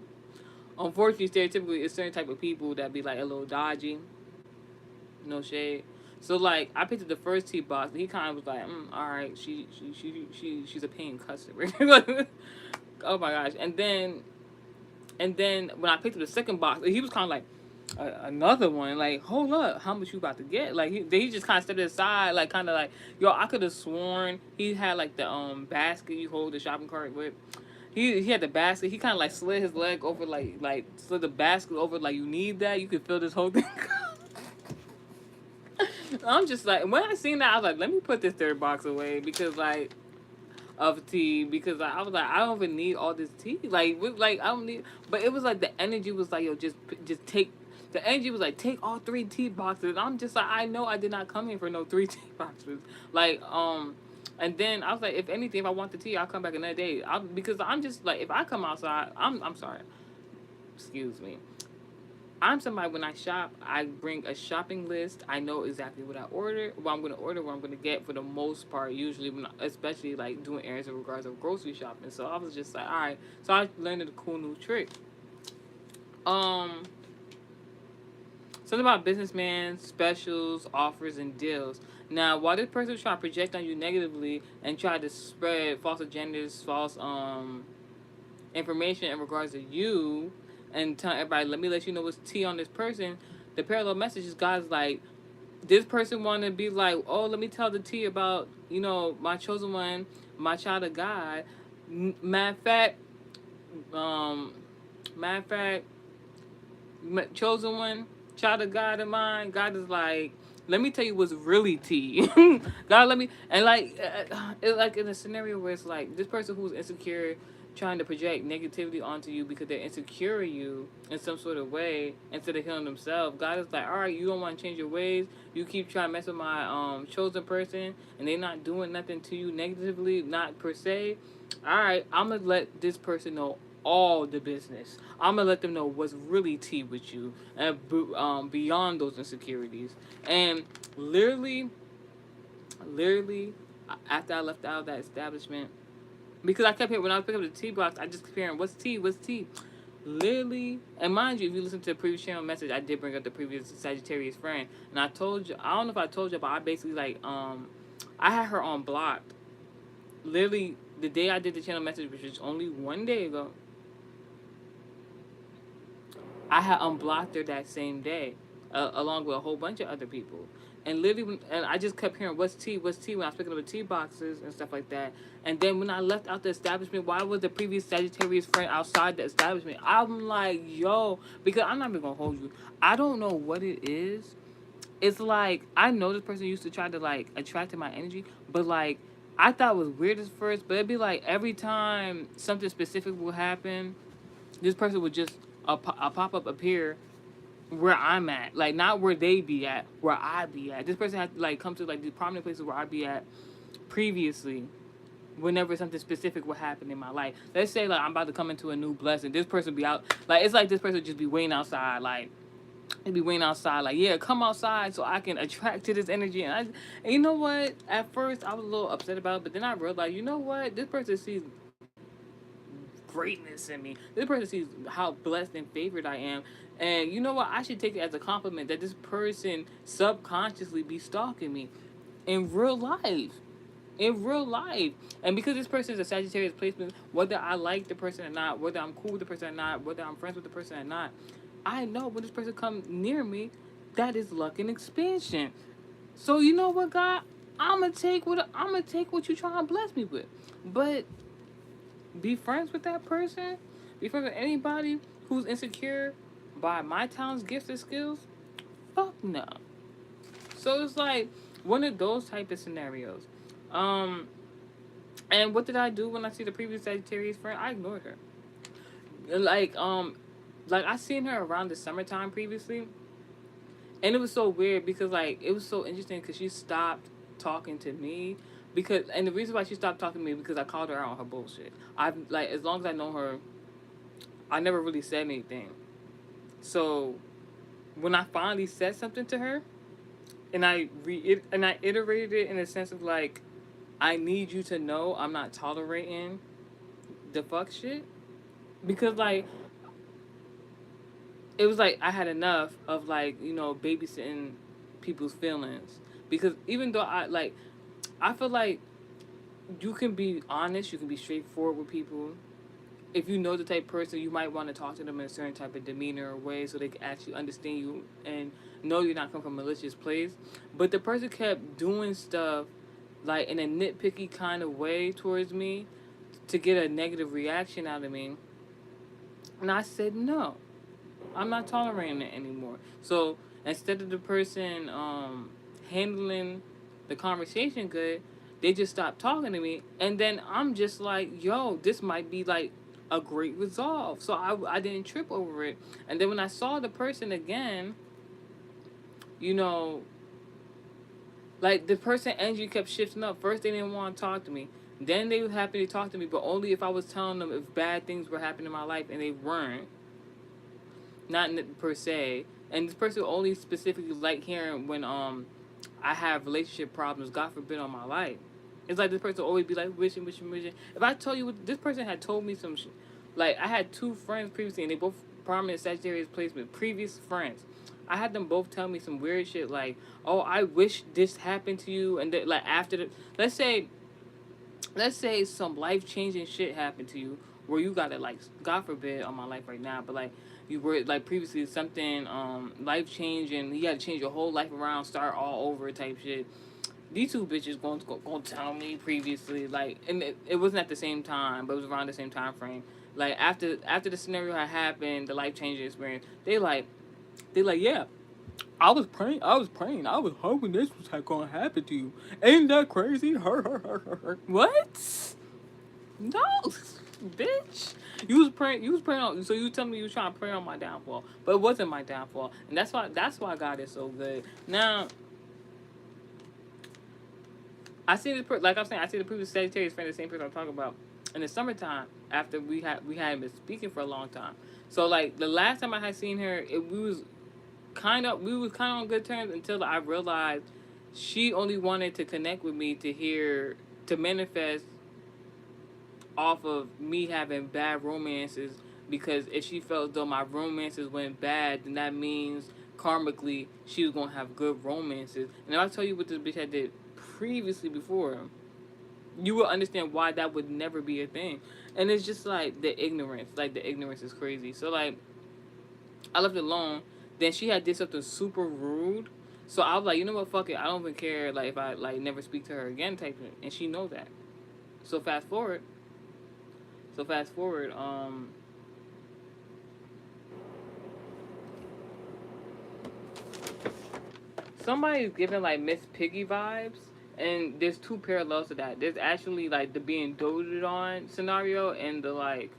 unfortunately, stereotypically, it's certain type of people that be like a little dodgy. No shade. So like I picked up the first tea box, and he kind of was like, all right, she's a paying customer. Oh my gosh! And then when I picked up the second box, he was kind of like another one. Like, hold up, how much you about to get? Like he just kind of stepped aside, like kind of like, yo, I could have sworn he had like the basket you hold the shopping cart with. He had the basket. He kind of like slid his leg over, like slid the basket over, like you need that. You could fill this whole thing. I'm just like, when I seen that, I was like, let me put this third box away because like of tea, because I was like, I don't even need all this tea. Like I don't need. But it was like the energy was like, yo, just take. The energy was like, take all three tea boxes. I'm just like, I know I did not come here for no three tea boxes. Like and then I was like, if anything, if I want the tea, I'll come back another day. Because I'm just like, if I come outside, I'm sorry, excuse me. I'm somebody, when I shop, I bring a shopping list. I know exactly what what I'm going to order, what I'm going to get for the most part, usually, especially like doing errands in regards of grocery shopping. So I was just like, all right. So I learned a cool new trick. Something about businessman, specials, offers, and deals. Now, while this person was trying to project on you negatively and try to spread false agendas, false information in regards to you, and tell everybody, let me let you know what's tea on this person, the parallel message is God's like, this person want to be like, oh, let me tell the tea about, you know, my chosen one, my child of God. Matter of fact, chosen one, child of God of mine, God is like, let me tell you what's really tea. God, let me, and like, it's like in a scenario where it's like, this person who's insecure, trying to project negativity onto you because they're insecure of you in some sort of way instead of healing themselves. God is like, all right, you don't want to change your ways. You keep trying to mess with my chosen person, and they're not doing nothing to you negatively, not per se. All right, I'm gonna let this person know all the business. I'm gonna let them know what's really tea with you, and beyond those insecurities. And literally, after I left out of that establishment, because I kept hearing, when I was picking up the tea box, I just kept hearing, what's tea? What's tea? Literally, and mind you, if you listen to the previous channel message, I did bring up the previous Sagittarius friend, and I told you, I don't know if I told you, but I basically like, I had her on blocked. Literally, the day I did the channel message, which was only 1 day ago, I had unblocked her that same day, along with a whole bunch of other people. And literally, and I just kept hearing, "What's tea? What's tea?" When I was picking up the tea boxes and stuff like that. And then when I left out the establishment, why was the previous Sagittarius friend outside the establishment? I'm like, yo, because I'm not even gonna hold you. I don't know what it is. It's like I know this person used to try to like attract to my energy, but like I thought it was weird at first. But it'd be like every time something specific will happen, this person would just a pop up appear where I'm at, like not where they be at, where I be at. This person had to like come to like these prominent places where I be at previously. Whenever something specific would happen in my life, let's say like I'm about to come into a new blessing, this person be out like it's like this person would just be waiting outside, like it'd be waiting outside, like yeah, come outside so I can attract to this energy. And you know what? At first I was a little upset about it, but then I realized, you know what? This person sees greatness in me. This person sees how blessed and favored I am. And you know what? I should take it as a compliment that this person subconsciously be stalking me in real life. In real life. And because this person is a Sagittarius placement, whether I like the person or not, whether I'm cool with the person or not, whether I'm friends with the person or not, I know when this person comes near me, that is luck and expansion. So you know what, God? I'm gonna take what you trying to bless me with. But be friends with that person, be friends with anybody who's insecure by my talents, gifts, and skills, fuck no. So it's like one of those type of scenarios. Um, and what did I do when I see the previous Sagittarius friend? I ignored her. Like, like I seen her around the summertime previously, and it was so weird because like it was so interesting because she stopped talking to me because and the reason why she stopped talking to me because I called her out on her bullshit. I've like as long as I know her, I never really said anything. So when I finally said something to her, and I iterated it in a sense of like, I need you to know I'm not tolerating the fuck shit because like it was like I had enough of like babysitting people's feelings because even though I feel like you can be honest, you can be straightforward with people. If you know the type of person, you might want to talk to them in a certain type of demeanor or way so they can actually understand you and know you're not coming from a malicious place. But the person kept doing stuff like in a nitpicky kind of way towards me to get a negative reaction out of me. And I said, no, I'm not tolerating it anymore. So instead of the person handling the conversation good, they just stopped talking to me. And then I'm just like, yo, this might be like a great resolve. So I didn't trip over it. And then when I saw the person again, you know, like the person energy kept shifting up. First they didn't want to talk to me. Then they were happy to talk to me, but only if I was telling them if bad things were happening in my life, and they weren't. Not per se. And this person only specifically like hearing when I have relationship problems, God forbid, on my life. It's like this person always be like wishing. If I told you what this person had told me some like I had two friends previously and they both prominent Sagittarius placement, previous friends. I had them both tell me some weird shit like, "Oh, I wish this happened to you," and like after the let's say some life changing shit happened to you where you got it like God forbid on my life right now, but like you were like previously something life changing, you got to change your whole life around, start all over type shit. These two bitches going to tell me previously like, and it wasn't at the same time, but it was around the same time frame. Like after the scenario had happened, the life changing experience, they like yeah. I was praying, I was hoping this was gonna happen to you. Ain't that crazy? Her. What? No, bitch. You was praying on. So you tell me you was trying to pray on my downfall, but it wasn't my downfall, and that's why God is so good. Now, I see like I'm saying, I see the previous Sagittarius friend, the same person I'm talking about, in the summertime after we hadn't been speaking for a long time. So like the last time I had seen her, we was kind of on good terms until I realized she only wanted to connect with me to manifest off of me having bad romances because if she felt as though my romances went bad, then that means karmically she was gonna have good romances. And if I tell you what this bitch had did previously before, you will understand why that would never be a thing. And it's just like the ignorance. Like the ignorance is crazy. So like I left it alone. Then she had did something super rude. So I was like, you know what, fuck it. I don't even care like if I like never speak to her again type thing. And she knows that. So fast forward. So fast forward, somebody's giving like Miss Piggy vibes, and there's two parallels to that. There's actually like the being doted on scenario and the like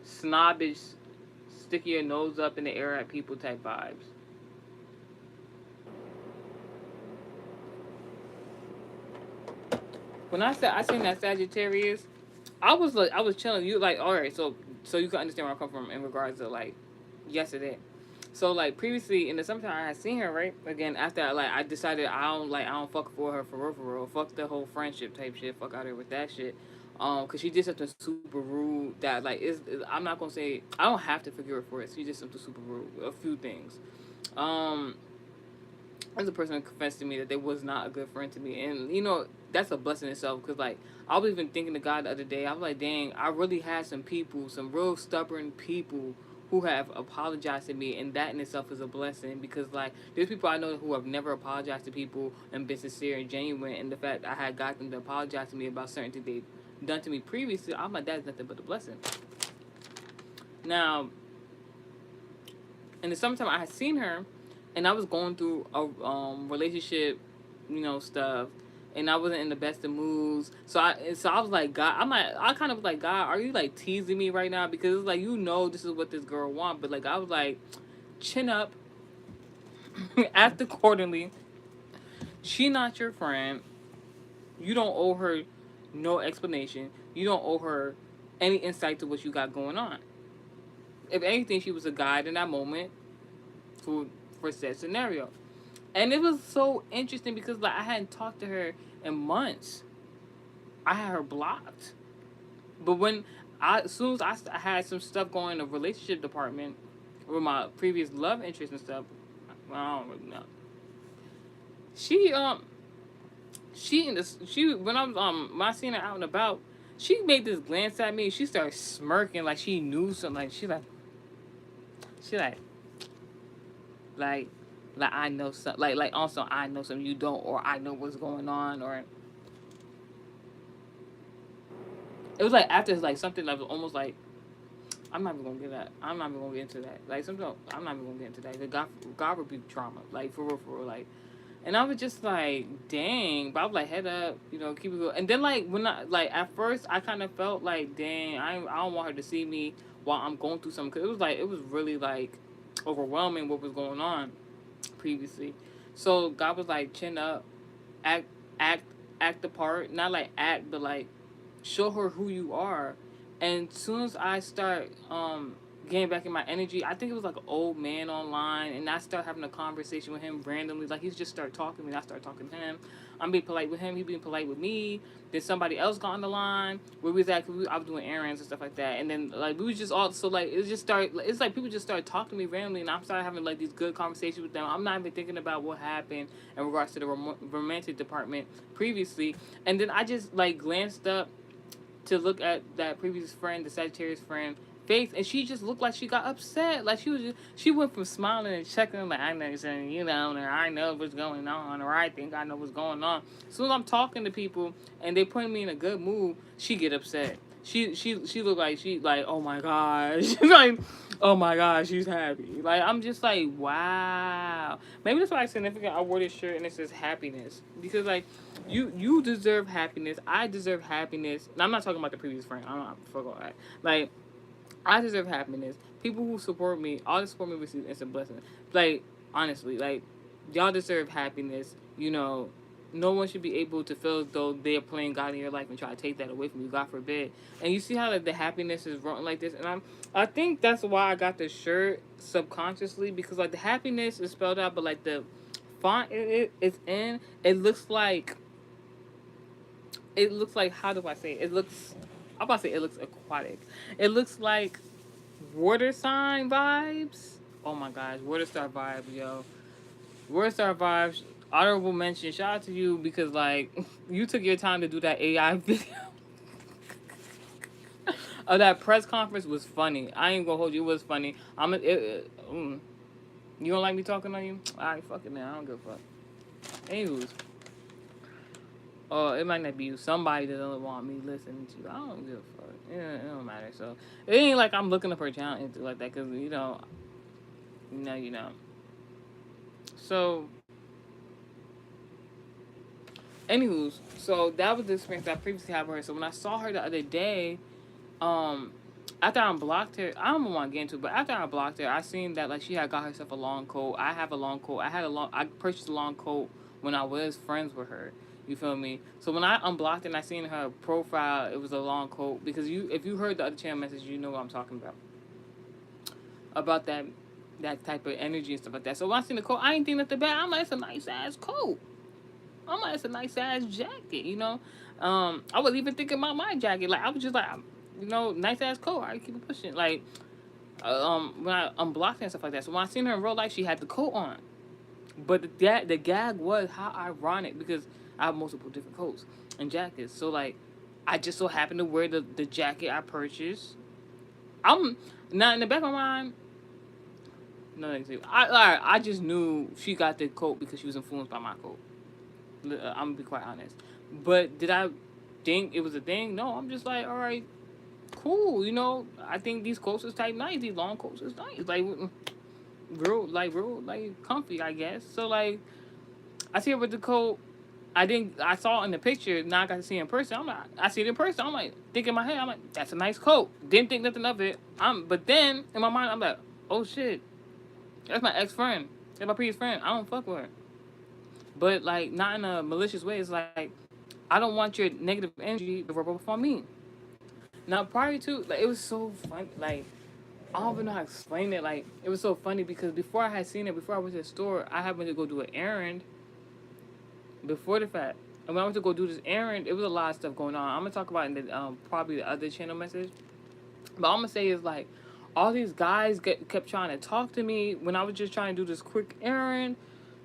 snobbish, stick your nose up in the air at people type vibes. When I seen that Sagittarius, I was chilling. You like all right, so you can understand where I come from in regards to like yesterday. So like previously in the summertime, I had seen her right again after like I decided I don't fuck for her for real. Fuck the whole friendship type shit. Fuck out here with that shit. Cause she did something super rude that like I'm not gonna say I don't have to forgive her for it. She did something super rude. A few things. Um, as a person who confessed to me that they was not a good friend to me, and you know that's a blessing in itself. Cause like I was even thinking to God the other day, I was like, dang, I really had some people, some real stubborn people who have apologized to me, and that in itself is a blessing. Because like there's people I know who have never apologized to people and been sincere and genuine, and the fact I had got them to apologize to me about certain things they done to me previously, I'm like, that's nothing but a blessing. Now, in the summertime, I had seen her, and I was going through a relationship, you know, stuff, and I wasn't in the best of moods. So I was like, God, I kind of was like, God, are you like teasing me right now? Because it's like you know this is what this girl want, but like I was like, chin up, act accordingly. She not your friend. You don't owe her no explanation. You don't owe her any insight to what you got going on. If anything, she was a guide in that moment for for said scenario. And it was so interesting because like I hadn't talked to her in months. I had her blocked. But when as soon as I had some stuff going in the relationship department with my previous love interest and stuff, well, I don't really know. She she in this she when I seen her out and about, she made this glance at me. She started smirking like she knew something. Like she like like I know something. Like also I know something you don't, or I know what's going on, or it was like after like something that was almost like I'm not even gonna get that. I'm not even gonna get into that. Like sometimes I'm not even gonna get into that. The God rebuke trauma, like for real, like. And I was just like, dang. But I was like, head up, you know, keep it going. And then like when I like at first I kind of felt like, dang, I don't want her to see me while I'm going through something, because it was really like overwhelming what was going on previously. So God was like, chin up, act act act the part, not like act, but like show her who you are. And as soon as I start getting back in my energy, I think it was like an old man online, and I start having a conversation with him randomly. Like he just started talking to me, and I start talking to him. I'm being polite with him, he being polite with me. Then somebody else got on the line where we was at, I was doing errands and stuff like that. And then like we was just all so like it just started. It's like people just started talking to me randomly, and I'm started having like these good conversations with them. I'm not even thinking about what happened in regards to the romantic department previously. And then I just like glanced up to look at that previous friend, the Sagittarius friend, face, and she just looked like she got upset. Like she went from smiling and checking, like I know you're saying, you know, or I know what's going on, or I think I know what's going on. As soon as I'm talking to people and they put me in a good mood, she get upset. She looked like she like, oh my gosh, like oh my gosh, she's happy. Like I'm just like, wow. Maybe that's why I significant I wore this shirt and it says happiness, because like you deserve happiness. I deserve happiness. And I'm not talking about the previous friend. I'm not fuck all that. Like I deserve happiness. People who support me, all the support me receive instant blessing. Like honestly, like y'all deserve happiness. You know, no one should be able to feel as though they're playing God in your life and try to take that away from you. God forbid. And you see how like the happiness is wrong like this, and I think that's why I got this shirt subconsciously, because like the happiness is spelled out, but like the font it's in, it looks like how do I say it? It looks I'm about to say it looks aquatic. It looks like water sign vibes. Oh my gosh, water star vibes, yo. Water star vibes. Honorable mention. Shout out to you because like you took your time to do that AI video. Oh, that press conference was funny. I ain't gonna hold you. It was funny. You don't like me talking on you? Alright, fuck it, man. I don't give a fuck. Anywho's, it might not be you. Somebody that doesn't want me listening to you. I don't give a fuck. Yeah, it don't matter. So it ain't like I'm looking up her channel and like that because you know. So, anywho's, so that was the experience I previously had with her. So when I saw her the other day, um, after I unblocked her, I don't want to get into it, but after I blocked her, I seen that like she had got herself a long coat. I have a long coat. I purchased a long coat when I was friends with her. You feel me? So when I unblocked her and I seen her profile, it was a long coat because if you heard the other channel message, you know what I'm talking about that type of energy and stuff like that. So when I seen the coat, I ain't think nothing bad. I'm like, it's a nice ass coat. I'm like, it's a nice ass jacket, you know. I was even thinking about my jacket. Like I was just like, nice ass coat. I keep it pushing. Like, when I unblocked her and stuff like that. So when I seen her in real life, she had the coat on. But the gag was how ironic because I have multiple different coats and jackets. So like, I just so happened to wear the jacket I purchased. I'm not in the back of my mind. No, I just knew she got the coat because she was influenced by my coat. I'm gonna be quite honest. But did I think it was a thing? No, I'm just like, all right, cool. I think these coats is type nice. These long coats is nice. Like real, like comfy, I guess. So like, I see her with the coat. I saw it in the picture. Now I got to see it in person. I'm like, I see it in person. I'm like, thinking in my head, I'm like, that's a nice coat. Didn't think nothing of it. But then in my mind, I'm like, oh shit, that's my ex friend. That's my previous friend. I don't fuck with her. But like, not in a malicious way. It's like, I don't want your negative energy to rub off on me. Now, prior to, like, it was so funny. Like, I don't even know how to explain it. Like, it was so funny because before I had seen it, before I went to the store, I happened to go do an errand before the fact. And when I went to go do this errand, it was a lot of stuff going on. I'm gonna talk about it in the probably the other channel message. But all I'm gonna say is like, all these guys kept trying to talk to me when I was just trying to do this quick errand.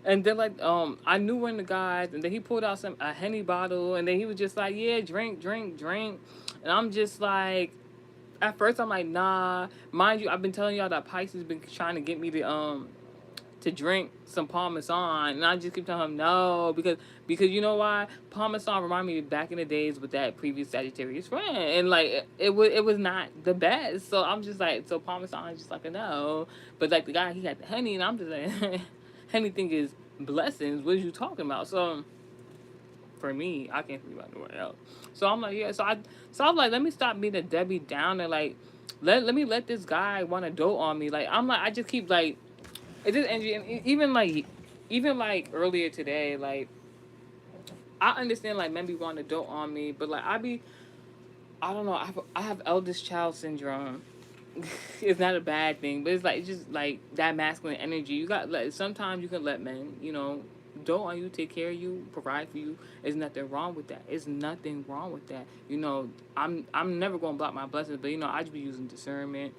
And then like I knew one of the guys, and then he pulled out a Henny bottle, and then he was just like, yeah, drink, drink, drink. And I'm just like, at first I'm like, nah. Mind you, I've been telling y'all that Pisces been trying to get me to drink some Parmesan, and I just keep telling him no because you know why? Parmesan remind me back in the days with that previous Sagittarius friend, and like it was not the best. So I'm just like, so Parmesan is just like a no. But like the guy, he got the honey, and I'm just like, anything is blessings. What are you talking about? So for me, I can't think about nowhere else. So I'm like, yeah. So I'm like, let me stop being a Debbie Downer. Like, let me let this guy want to dote on me. Like, I'm like, I just keep like, it just and even like earlier today, like I understand like men be wanting to dote on me, but like I don't know, I have eldest child syndrome. It's not a bad thing, but it's like it's just like that masculine energy. You got like sometimes you can let men, dote on you, take care of you, provide for you. There's nothing wrong with that. It's nothing wrong with that. I'm never gonna block my blessings, but I just be using discernment.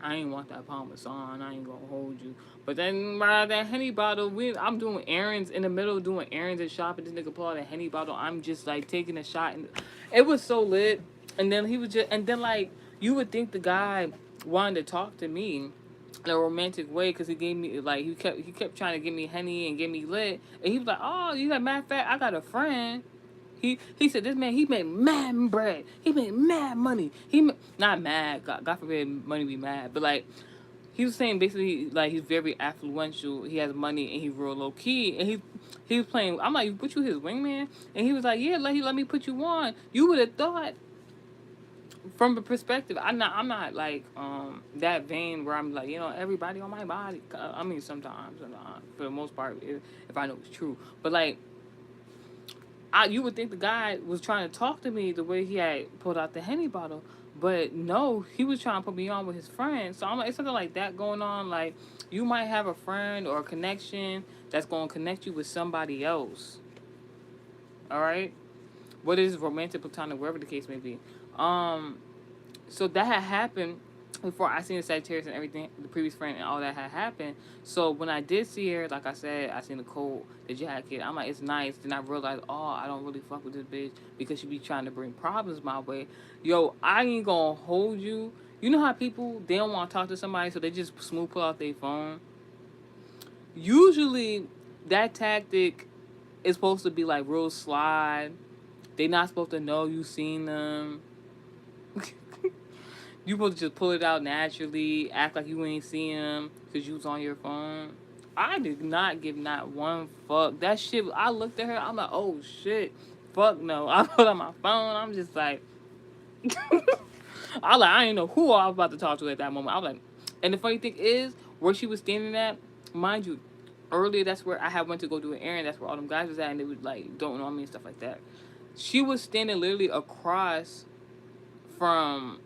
I ain't want that Parmesan. I ain't gonna hold you. But then that Henny bottle, I'm doing errands in the middle of doing errands and shopping. This nigga pull out a Henny bottle. I'm just like taking a shot, and it was so lit. And then like you would think the guy wanted to talk to me in a romantic way because he gave me like he kept trying to get me Henny and get me lit. And he was like, oh, you got matter of fact, I got a friend. He said this man, he made mad bread. He made mad money. Not mad. God forbid money be mad, but like he was saying basically like he's very affluential. He has money and he's real low key. And he was playing. I'm like, you put you his wingman, and he was like, yeah, let me put you on. You would have thought from a perspective. I'm not like that vain where I'm like everybody on my body. I mean sometimes for the most part if I know it's true, but like. You would think the guy was trying to talk to me the way he had pulled out the Henny bottle, but no, he was trying to put me on with his friend. So I'm like, it's something like that going on. Like, you might have a friend or a connection that's going to connect you with somebody else. All right, what is romantic, platonic, wherever the case may be. So that had happened, before I seen the Sagittarius and everything, the previous friend and all that had happened. So when I did see her, like I said, I seen the coat, the jacket. I'm like, it's nice. Then I realized, oh, I don't really fuck with this bitch because she be trying to bring problems my way. Yo, I ain't gonna hold you. You know how people, they don't want to talk to somebody, so they just smooth pull out their phone. Usually, that tactic is supposed to be like real slide. They not supposed to know you seen them. You supposed to just pull it out naturally, act like you ain't see him because you was on your phone. I did not give not one fuck. That shit, I looked at her, I'm like, oh shit. Fuck no. I put on my phone, I'm just like, I didn't know who I was about to talk to at that moment. I was like, and the funny thing is, where she was standing at, mind you, earlier that's where I had went to go do an errand. That's where all them guys was at, and they would like don't know me and stuff like that. She was standing literally across from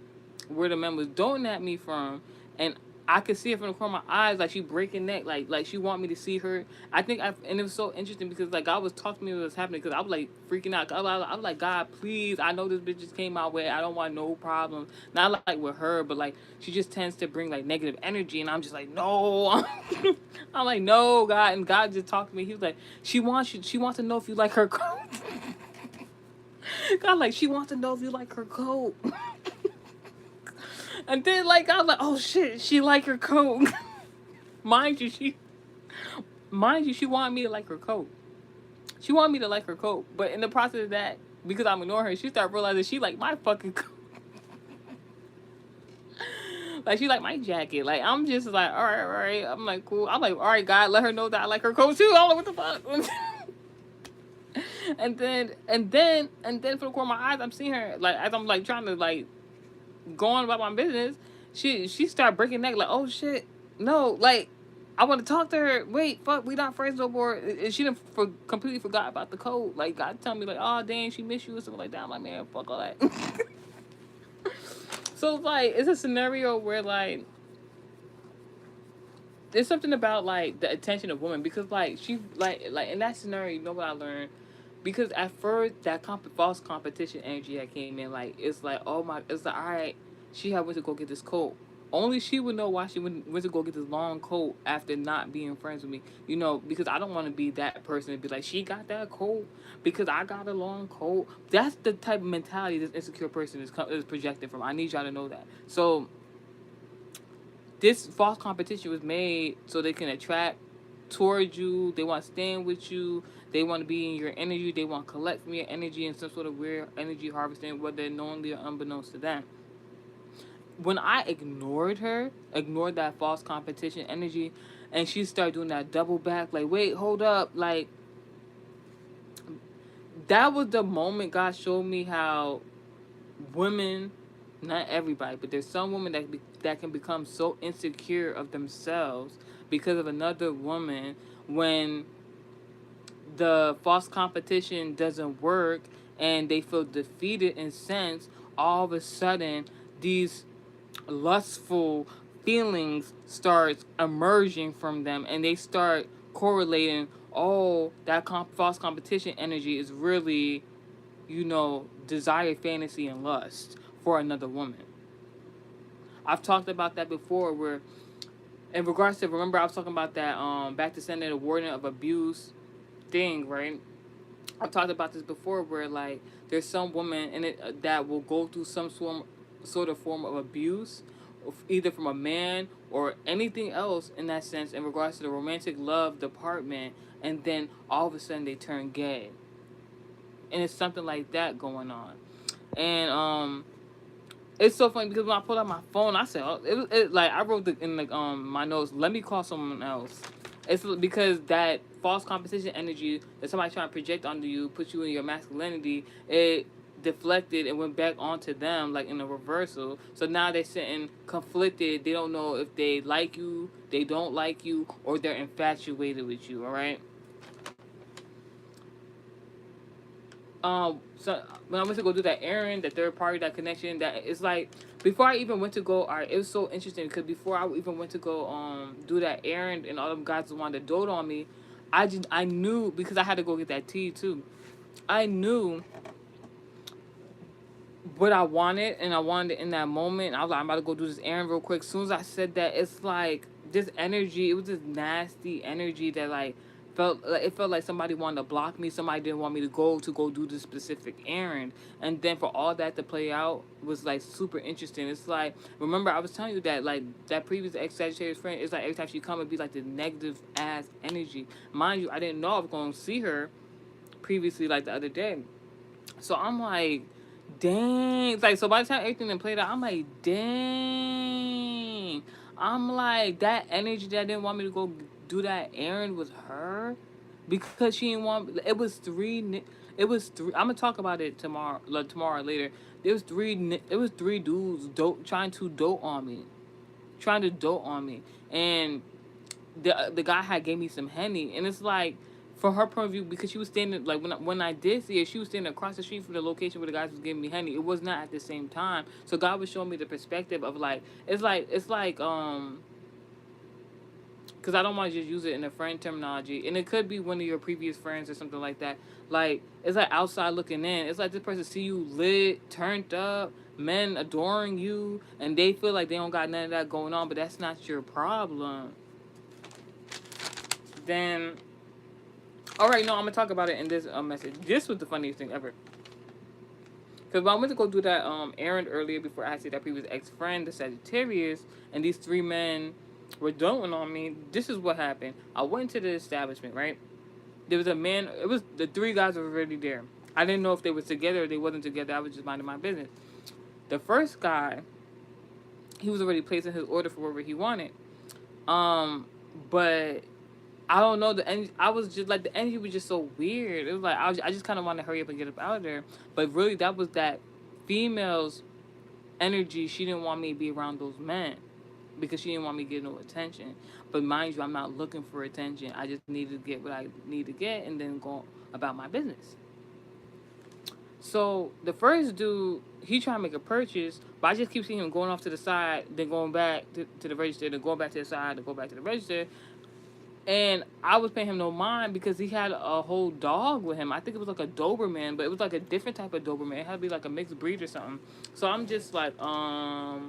where the man was doting at me from, and I could see it from the corner of my eyes, like she breaking neck, like she want me to see her. And it was so interesting because like God was talking to me what was happening because I was like freaking out. I was like, God, please, I know this bitch just came my way. I don't want no problems. Not like with her, but like she just tends to bring like negative energy, and I'm just like, no. I'm like, no, God, and God just talked to me. He was like, she wants you. She wants to know if you like her coat. God, like she wants to know if you like her coat. And then like I was like, oh shit, she like her coat. mind you, she mind you, she wanted me to like her coat. She wanted me to like her coat. But in the process of that, because I'm ignoring her, she started realizing she like my fucking coat. Like she like my jacket. Like I'm just like, all right. I'm like, cool. I'm like, all right, God, let her know that I like her coat too. I don't know what the fuck. and then for the corner of my eyes, I'm seeing her like as I'm like trying to like go on about my business. She started breaking neck like, oh shit, no, like I want to talk to her. Wait, fuck, we not friends no more. And she didn't completely forgot about the code. Like God tell me like, oh dang, she missed you or something like that. I'm like, man, fuck all that. So like it's a scenario where like there's something about like the attention of women because like she like in that scenario, you know what I learned? Because at first that false competition energy that came in, like it's like, oh my, it's like, all right, she had went to go get this coat. Only she would know why she went to go get this long coat after not being friends with me. You know, because I don't want to be that person and be like, she got that coat because I got a long coat. That's the type of mentality this insecure person is projecting from. I need y'all to know that. So this false competition was made so they can attract towards you. They want to stand with you. They want to be in your energy. They want to collect from your energy in some sort of weird energy harvesting, whether knowingly or unbeknownst to them. When I ignored that false competition energy, and she started doing that double back, like, wait, hold up, like, that was the moment God showed me how women, not everybody, but there's some women that can become so insecure of themselves because of another woman when the false competition doesn't work and they feel defeated in sense. All of a sudden these lustful feelings start emerging from them and they start correlating, oh, that false competition energy is really, desire, fantasy, and lust for another woman. I've talked about that before where in regards to, remember I was talking about that back to sending the warning of abuse thing, right? I've talked about this before where like there's some woman in it that will go through some sort of form of abuse, either from a man or anything else in that sense in regards to the romantic love department, and then all of a sudden they turn gay, and it's something like that going on. And it's so funny because when I pulled out my phone, I said, oh, like I wrote in like my notes, let me call someone else. It's because that false competition energy that somebody trying to project onto you, put you in your masculinity, it deflected and went back onto them like in a reversal. So now they're sitting conflicted. They don't know if they like you, they don't like you, or they're infatuated with you. All right. So when I went to go do that errand, the third party, that connection, that it's like before I even went to go, all right, it was so interesting because before I even went to go do that errand and all them guys wanted to dote on me, I knew because I had to go get that tea too. I knew what I wanted, and I wanted it in that moment. I was like, I'm about to go do this errand real quick. As soon as I said that, it's like this energy. It was this nasty energy that like felt like it felt like somebody wanted to block me. Somebody didn't want me to go do this specific errand. And then for all that to play out was like super interesting. It's like, remember I was telling you that like that previous ex Sagittarius friend. It's like every time she come, it'd be like the negative ass energy. Mind you, I didn't know I was going to see her previously like the other day. So I'm like, dang. It's like, so by the time everything then played out, I'm like, dang. I'm like, that energy that didn't want me to go do that errand with her because she didn't want. It was three. It was three. I'm gonna talk about it tomorrow. Like, tomorrow later. There was three. It was three dudes trying to dote on me, trying to dote on me, and the guy had gave me some henny, and it's like, from her point of view, because she was standing like when I did see it, she was standing across the street from the location where the guys was giving me henny. It was not at the same time, so God was showing me the perspective of like it's like because I don't want to just use it in a friend terminology, and it could be one of your previous friends or something like that. Like it's like outside looking in. It's like this person see you lit, turned up, men adoring you, and they feel like they don't got none of that going on, but that's not your problem. Then all right, no, I'm gonna talk about it in this message. This was the funniest thing ever. Because when I went to go do that errand earlier before I had to see that previous ex friend, the Sagittarius, and these three men were doting on me. This is what happened. I went to the establishment, right? There was a man. It was the three guys were already there. I didn't know if they were together or they wasn't together. I was just minding my business. The first guy, he was already placing his order for whatever he wanted. But I don't know the energy. I was just like the energy was just so weird. It was like I just kind of wanted to hurry up and get up out of there. But really, that was that female's energy. She didn't want me to be around those men because she didn't want me to get no attention. But mind you, I'm not looking for attention. I just need to get what I need to get and then go about my business. So the first dude, he trying to make a purchase, but I just keep seeing him going off to the side, then going back to the register, then going back to the side, then go back to the register. And I was paying him no mind because he had a whole dog with him. I think it was like a Doberman, but it was like a different type of Doberman. It had to be like a mixed breed or something. So I'm just like, I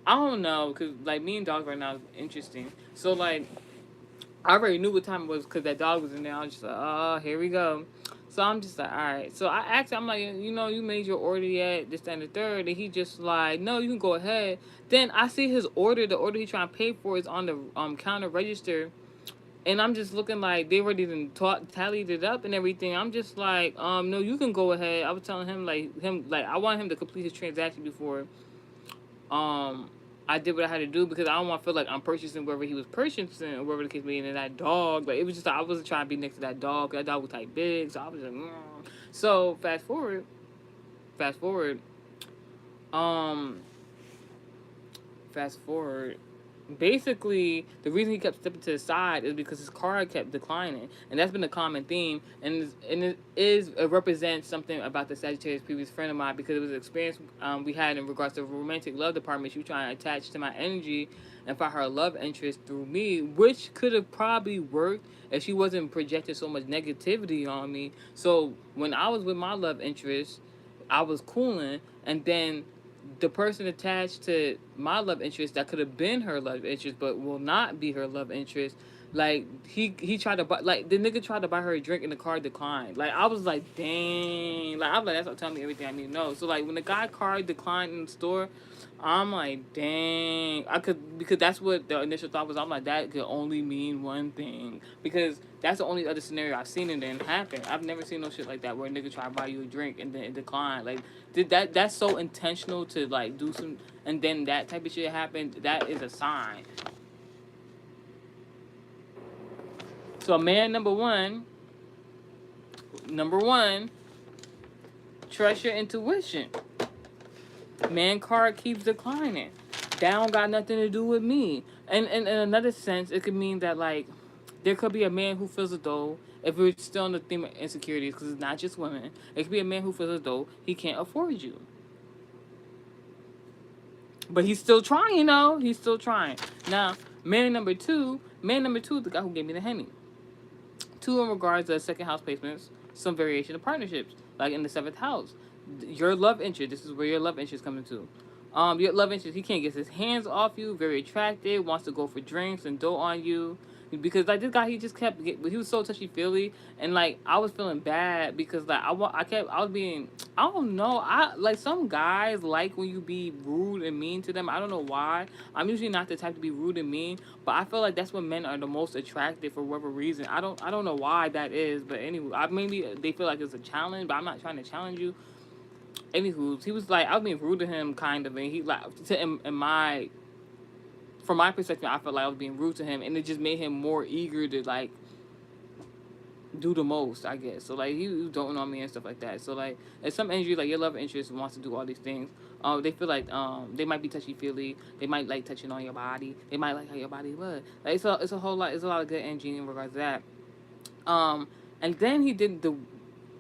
don't know, cause like me and dogs right now is interesting. So like, I already knew what time it was because that dog was in there. I was just like, oh, here we go. So I'm just like, all right. So I asked him, I'm like, you know, you made your order yet? This, that, and the third. And he just like, no, you can go ahead. Then I see his order. The order he trying to pay for is on the counter register, and I'm just looking like they already done tallied it up and everything. I'm just like, no, you can go ahead. I was telling him like I want him to complete his transaction before um I did what I had to do because I don't want to feel like I'm purchasing wherever he was purchasing or wherever the case may be. And that dog, like it was just I wasn't trying to be next to that dog. That dog was like big, so I was like, mm. So fast forward, um, fast forward basically the reason he kept stepping to the side is because his card kept declining, and that's been a common theme, it represents something about the Sagittarius previous friend of mine because it was an experience we had in regards to romantic love department. She was trying to attach to my energy and find her love interest through me, which could have probably worked if she wasn't projecting so much negativity on me. So when I was with my love interest, I was cooling, and then the person attached to my love interest that could have been her love interest but will not be her love interest, like he tried to buy, like the nigga tried to buy her a drink and the card declined. Like I was like, dang. Like I'm like, that's not telling me everything I need to know. So like when the guy card declined in the store, I'm like, dang. I could, because that's what the initial thought was. I'm like, that could only mean one thing because that's the only other scenario I've seen it then happen. I've never seen no shit like that where a nigga try to buy you a drink and then it declined. Like did that's so intentional to like do some, and then that type of shit happened. That is a sign. So man number one, trust your intuition. Man card keeps declining. That don't got nothing to do with me. And in another sense, it could mean that like there could be a man who feels as though, if we're still on the theme of insecurities, because it's not just women, it could be a man who feels as though he can't afford you. But he's still trying, you know? He's still trying. Now, man number two is the guy who gave me the Henny. Two in regards to second house placements, some variation of partnerships, like in the seventh house. Your love interest. This is where your love interest coming to. Your love interest. He can't get his hands off you. Very attractive. Wants to go for drinks and dote on you. Because like this guy, he just kept. He was so touchy feely, and like I was feeling bad because like I was being. I don't know. I like some guys like when you be rude and mean to them. I don't know why. I'm usually not the type to be rude and mean, but I feel like that's when men are the most attractive for whatever reason. I don't know why that is, but anyway, maybe they feel like it's a challenge, but I'm not trying to challenge you. Anywho, he was like I was being rude to him kind of, and he like in my from my perspective, I felt like I was being rude to him, and it just made him more eager to like do the most, I guess. So like he was doting on me and stuff like that. So like, at some energy, like your love interest wants to do all these things. They feel like they might be touchy feely. They might like touching on your body. They might like how your body look. Like it's a whole lot. It's a lot of good energy in regards to that. Um, and then he did the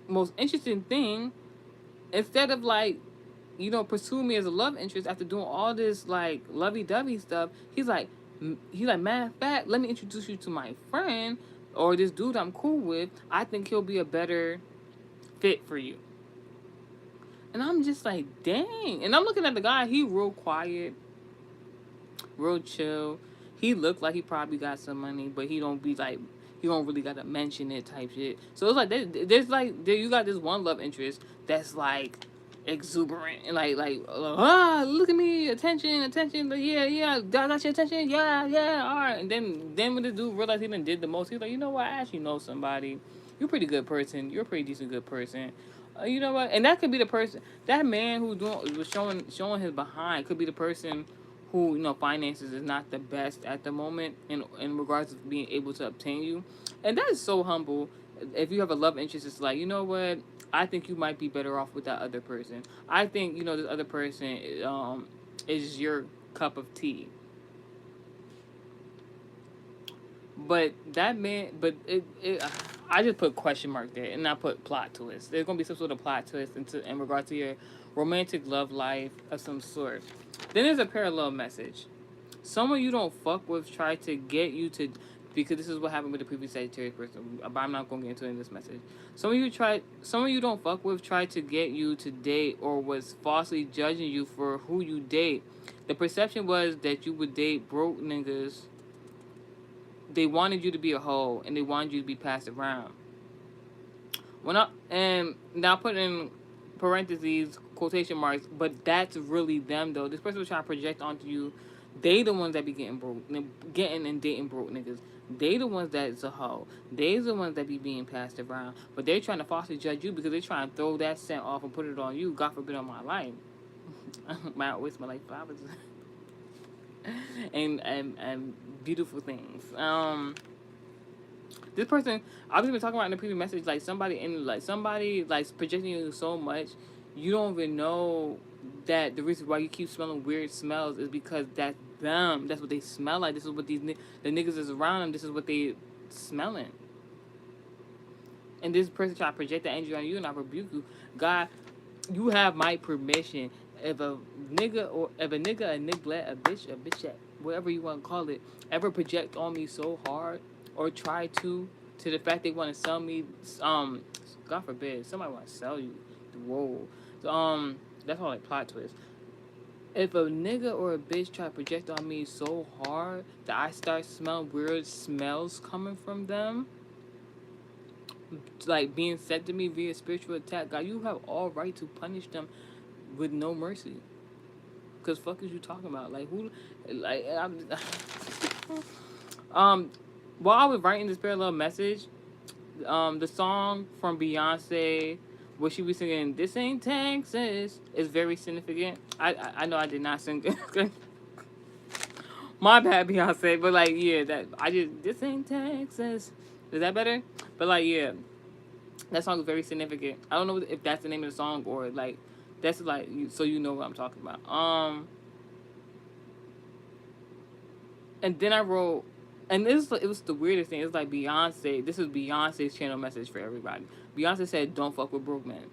most interesting thing. Instead of like pursue me as a love interest after doing all this like lovey dovey stuff. He's like, matter of fact, let me introduce you to my friend or this dude I'm cool with. I think he'll be a better fit for you. And I'm just like, dang. And I'm looking at the guy. He real quiet, real chill. He looked like he probably got some money, but he don't really gotta mention it type shit. So it's like there's like you got this one love interest that's like exuberant and look at me, attention, like, yeah, I got your attention, yeah, all right. And then when the dude realized he done did the most, he's like, you know what, I actually know somebody. You're a pretty good person. You're a pretty decent good person. You know what? And that could be the person. That man who was showing his behind could be the person who finances is not the best at the moment in regards to being able to obtain you, and that is so humble. If you have a love interest, it's like, you know what? I think you might be better off with that other person. I think this other person is your cup of tea. But that man, but I just put question mark there, and I put plot twist. There's gonna be some sort of plot twist in regard to your romantic love life of some sort. Then there's a parallel message. Someone you don't fuck with try to get you to, because this is what happened with the previous Sagittarius person. But I'm not gonna get into it in this message. Someone you don't fuck with tried to get you to date or was falsely judging you for who you date. The perception was that you would date broke niggas. They wanted you to be a hoe and they wanted you to be passed around. And now put in parentheses, quotation marks, but that's really them though. This person was trying to project onto you. They the ones that be getting broke, getting and dating broke niggas. They the ones that's a hoe. They the ones that be being passed around. But they're trying to falsely judge you because they're trying to throw that scent off and put it on you. God forbid on my life. Might waste my life flowers. and beautiful things. This person, I've been talking about in the previous message, like somebody like projecting you so much, you don't even know that the reason why you keep smelling weird smells is because that's them. That's what they smell like. This is what the niggas is around them. This is what they smelling. And this person try to project that energy on you, and I rebuke you. God, you have my permission. If a nigga, a niglet, a bitch, whatever you want to call it, ever project on me so hard or try to the fact they want to sell me, God forbid, somebody want to sell you. Whoa. So, that's all like plot twist. If a nigga or a bitch try to project on me so hard that I start smelling weird smells coming from them, like being said to me via spiritual attack, God, you have all right to punish them with no mercy. Cause fuck is you talking about? Like who? Like while I was writing this parallel message, the song from Beyonce, where she was singing "This Ain't Texas" is very significant. I know I did not sing it. My bad, Beyonce. But like, yeah, that I just "This Ain't Texas." Is that better? But like, yeah, that song is very significant. I don't know if that's the name of the song or like that's like so you know what I'm talking about. And then I wrote, and it was the weirdest thing. It's like Beyonce. This is Beyonce's channel message for everybody. Beyonce said, "Don't fuck with broke men."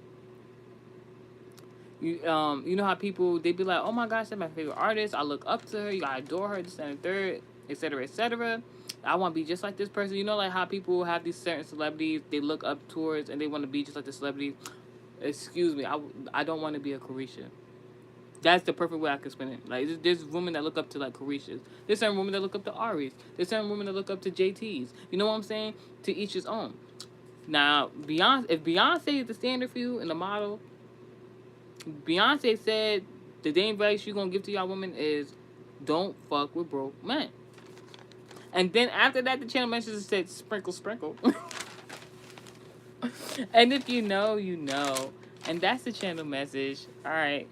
You know how people they be like, "Oh my gosh, that's my favorite artist. I look up to her. I adore her. This and the third, etc., etc. I want to be just like this person." You know, like how people have these certain celebrities they look up towards and they want to be just like the celebrity. Excuse me, I don't want to be a Carisha. That's the perfect way I could spin it. Like there's women that look up to like Carishas. There's certain women that look up to Aries. There's certain women that look up to JTs. You know what I'm saying? To each his own. Now, Beyonce, if Beyonce is the standard for you and the model, Beyonce said the dating advice she's gonna give to y'all women is don't fuck with broke men. And then after that, the channel message said sprinkle, sprinkle. And if you know, you know. And that's the channel message. All right.